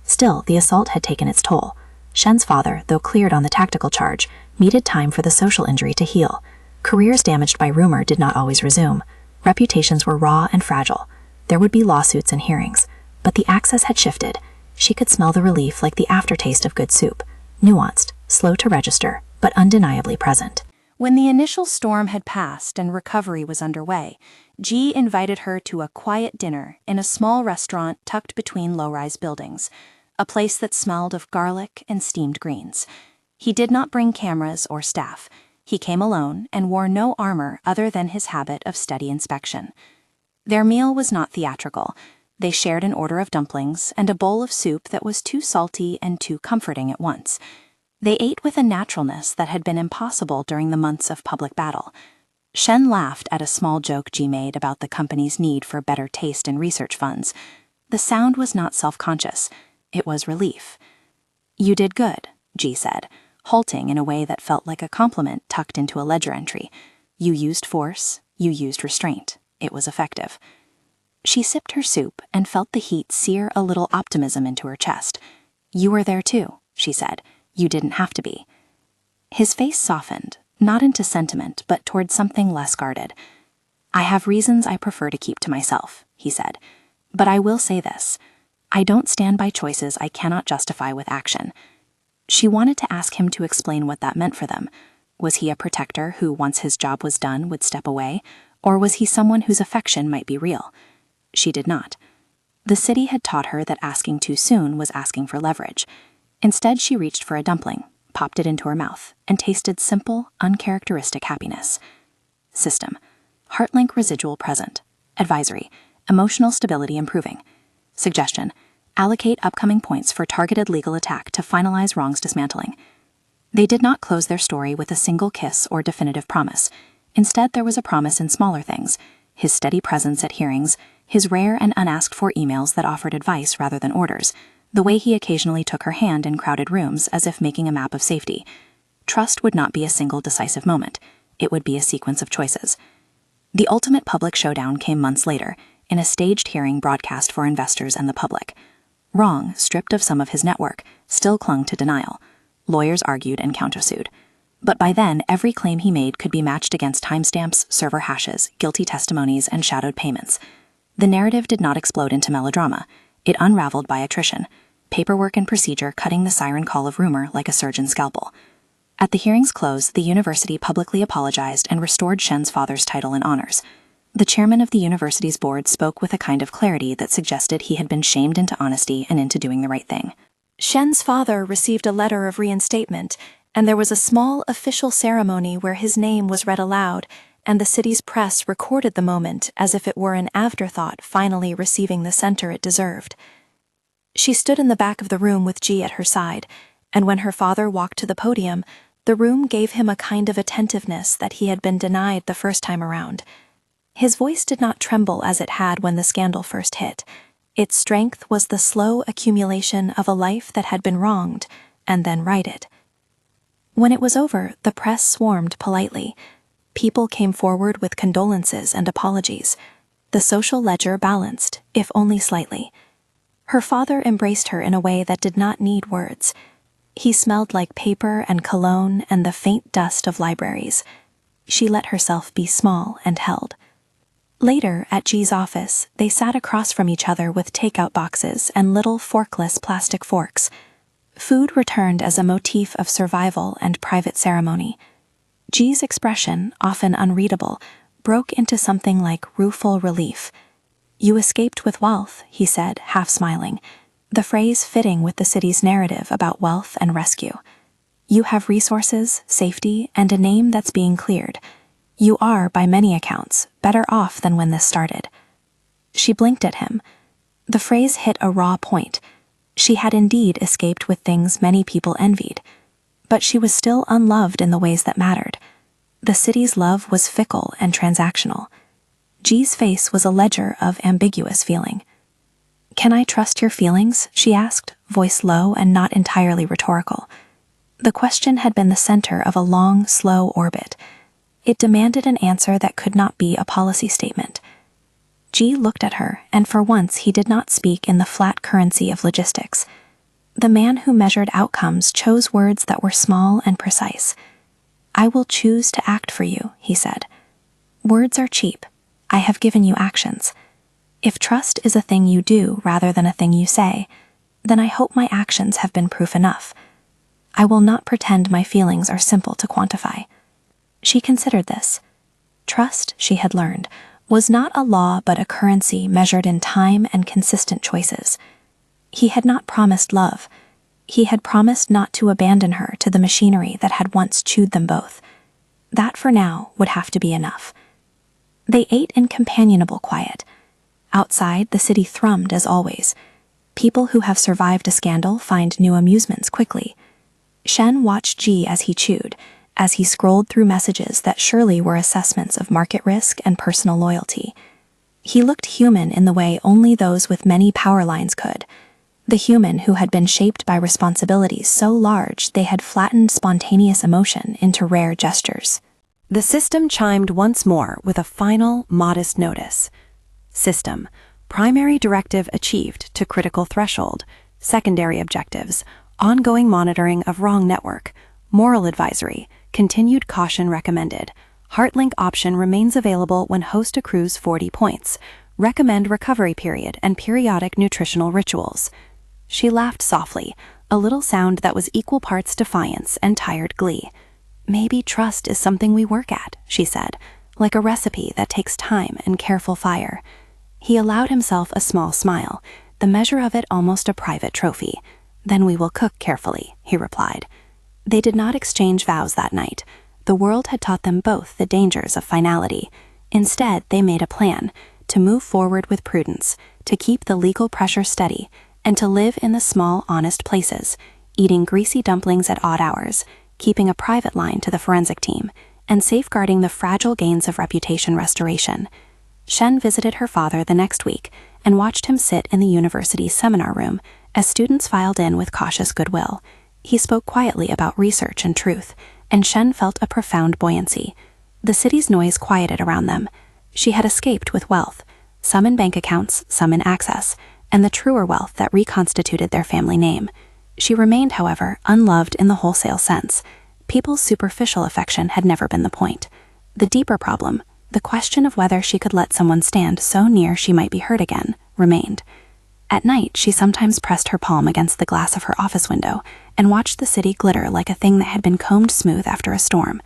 Still, the assault had taken its toll. Shen's father, though cleared on the tactical charge, needed time for the social injury to heal. Careers damaged by rumor did not always resume. Reputations were raw and fragile. There would be lawsuits and hearings. But the axis had shifted. She could smell the relief like the aftertaste of good soup. Nuanced, slow to register, but undeniably present. When the initial storm had passed and recovery was underway, Ji invited her to a quiet dinner in a small restaurant tucked between low-rise buildings, a place that smelled of garlic and steamed greens. He did not bring cameras or staff. He came alone and wore no armor other than his habit of steady inspection. Their meal was not theatrical. They shared an order of dumplings and a bowl of soup that was too salty and too comforting at once. They ate with a naturalness that had been impossible during the months of public battle. Shen laughed at a small joke Ji made about the company's need for better taste in research funds. The sound was not self-conscious. It was relief. "You did good," Ji said, halting in a way that felt like a compliment tucked into a ledger entry. "You used force. You used restraint. It was effective." She sipped her soup and felt the heat sear a little optimism into her chest. You were there too, she said. You didn't have to be. His face softened, not into sentiment, but toward something less guarded. I have reasons I prefer to keep to myself, he said. But I will say this. I don't stand by choices I cannot justify with action. She wanted to ask him to explain what that meant for them. Was he a protector who, once his job was done, would step away? Or was he someone whose affection might be real? She did not. The city had taught her that asking too soon was asking for leverage. Instead, she reached for a dumpling, popped it into her mouth, and tasted simple, uncharacteristic happiness. System. Heartlink residual present. Advisory. Emotional stability improving. Suggestion. Allocate upcoming points for targeted legal attack to finalize wrongs dismantling. They did not close their story with a single kiss or definitive promise. Instead, there was a promise in smaller things: his steady presence at hearings, his rare and unasked-for emails that offered advice rather than orders, the way he occasionally took her hand in crowded rooms as if making a map of safety. Trust would not be a single decisive moment. It would be a sequence of choices. The ultimate public showdown came months later, in a staged hearing broadcast for investors and the public. Wrong, stripped of some of his network, still clung to denial. Lawyers argued and countersued. But by then, every claim he made could be matched against timestamps, server hashes, guilty testimonies, and shadowed payments. The narrative did not explode into melodrama. It unraveled by attrition, paperwork and procedure cutting the siren call of rumor like a surgeon's scalpel. At the hearing's close, the university publicly apologized and restored Shen's father's title and honors. The chairman of the university's board spoke with a kind of clarity that suggested he had been shamed into honesty and into doing the right thing. Shen's father received a letter of reinstatement, and there was a small official ceremony where his name was read aloud, and the city's press recorded the moment as if it were an afterthought finally receiving the center it deserved. She stood in the back of the room with Ji at her side, and when her father walked to the podium, the room gave him a kind of attentiveness that he had been denied the first time around. His voice did not tremble as it had when the scandal first hit. Its strength was the slow accumulation of a life that had been wronged and then righted. When it was over, the press swarmed politely. People came forward with condolences and apologies. The social ledger balanced, if only slightly. Her father embraced her in a way that did not need words. He smelled like paper and cologne and the faint dust of libraries. She let herself be small and held. Later, at Ji's office, they sat across from each other with takeout boxes and little forkless plastic forks. Food returned as a motif of survival and private ceremony. Ji's expression, often unreadable, broke into something like rueful relief. "You escaped with wealth," he said, half smiling, the phrase fitting with the city's narrative about wealth and rescue. "You have resources, safety, and a name that's being cleared. You are, by many accounts, better off than when this started." She blinked at him. The phrase hit a raw point. She had indeed escaped with things many people envied. But she was still unloved in the ways that mattered. The city's love was fickle and transactional. Ji's face was a ledger of ambiguous feeling. "Can I trust your feelings?" she asked, voice low and not entirely rhetorical. The question had been the center of a long, slow orbit. It demanded an answer that could not be a policy statement. Ji looked at her, and for once he did not speak in the flat currency of logistics. The man who measured outcomes chose words that were small and precise. "I will choose to act for you," he said. "Words are cheap. I have given you actions. If trust is a thing you do rather than a thing you say, then I hope my actions have been proof enough. I will not pretend my feelings are simple to quantify." She considered this. Trust, she had learned, was not a law but a currency measured in time and consistent choices. He had not promised love. He had promised not to abandon her to the machinery that had once chewed them both. That for now would have to be enough. They ate in companionable quiet. Outside, the city thrummed as always. People who have survived a scandal find new amusements quickly. Shen watched Ji as he chewed, as he scrolled through messages that surely were assessments of market risk and personal loyalty. He looked human in the way only those with many power lines could. The human who had been shaped by responsibilities so large they had flattened spontaneous emotion into rare gestures. The system chimed once more with a final, modest notice. System, primary directive achieved to critical threshold. Secondary objectives: ongoing monitoring of wrong network, moral advisory, continued caution recommended. Heartlink option remains available when host accrues 40 points. Recommend recovery period and periodic nutritional rituals. She laughed softly, a little sound that was equal parts defiance and tired glee. Maybe trust is something we work at, she said, like a recipe that takes time and careful fire. He allowed himself a small smile, the measure of it almost a private trophy. Then we will cook carefully, he replied. They did not exchange vows that night. The world had taught them both the dangers of finality. Instead, they made a plan to move forward with prudence, to keep the legal pressure steady, and to live in the small, honest places, eating greasy dumplings at odd hours, keeping a private line to the forensic team, and safeguarding the fragile gains of reputation restoration. Shen visited her father the next week and watched him sit in the university's seminar room as students filed in with cautious goodwill. He spoke quietly about research and truth, and Shen felt a profound buoyancy. The city's noise quieted around them. She had escaped with wealth, some in bank accounts, some in access, and the truer wealth that reconstituted their family name. She remained, however, unloved in the wholesale sense. People's superficial affection had never been the point. The deeper problem, the question of whether she could let someone stand so near she might be hurt again, remained. At night, she sometimes pressed her palm against the glass of her office window and watched the city glitter like a thing that had been combed smooth after a storm.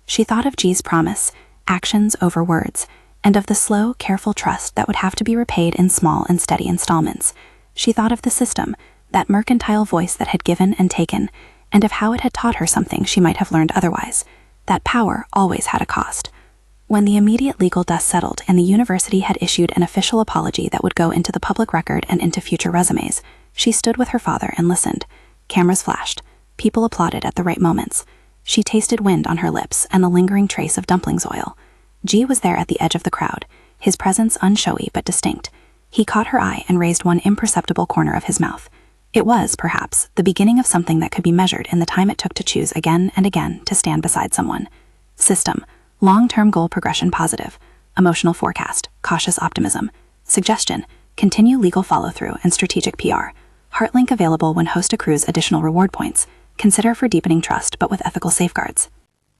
She thought of Ji's promise, actions over words, and of the slow, careful trust that would have to be repaid in small and steady installments. She thought of the system, that mercantile voice that had given and taken, and of how it had taught her something she might have learned otherwise, that power always had a cost. When the immediate legal dust settled and the university had issued an official apology that would go into the public record and into future resumes, she stood with her father and listened. Cameras flashed. People applauded at the right moments. She tasted wind on her lips and a lingering trace of dumplings oil. Ji was there at the edge of the crowd, his presence unshowy but distinct. He caught her eye and raised one imperceptible corner of his mouth. It was, perhaps, the beginning of something that could be measured in the time it took to choose again and again to stand beside someone. System. Long-term goal progression positive. Emotional forecast. Cautious optimism. Suggestion. Continue legal follow-through and strategic PR. Heartlink available when host accrues additional reward points. Consider for deepening trust but with ethical safeguards.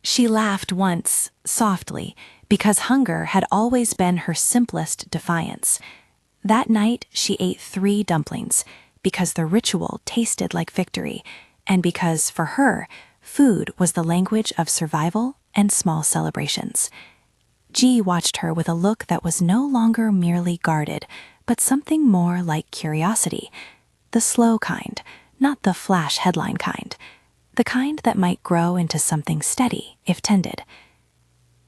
She laughed once, softly, because hunger had always been her simplest defiance. That night, she ate 3 dumplings, because the ritual tasted like victory, and because, for her, food was the language of survival and small celebrations. Ji watched her with a look that was no longer merely guarded, but something more like curiosity. The slow kind, not the flash headline kind. The kind that might grow into something steady if tended.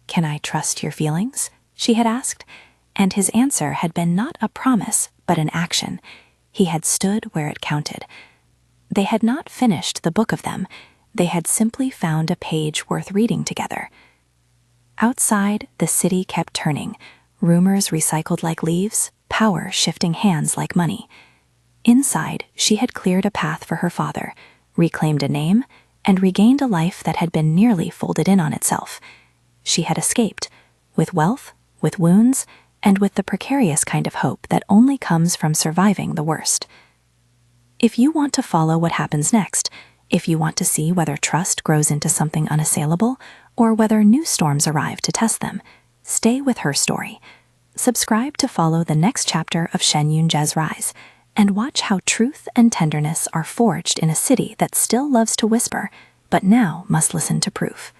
"Can I trust your feelings?" she had asked, and his answer had been not a promise, but an action. He had stood where it counted. They had not finished the book of them. They had simply found a page worth reading together. Outside, the city kept turning, rumors recycled like leaves, power shifting hands like money. Inside, she had cleared a path for her father, reclaimed a name, and regained a life that had been nearly folded in on itself. She had escaped, with wealth, with wounds, and with the precarious kind of hope that only comes from surviving the worst. If you want to follow what happens next, if you want to see whether trust grows into something unassailable, or whether new storms arrive to test them, stay with her story. Subscribe to follow the next chapter of Shen Yunzhe's rise, and watch how truth and tenderness are forged in a city that still loves to whisper, but now must listen to proof.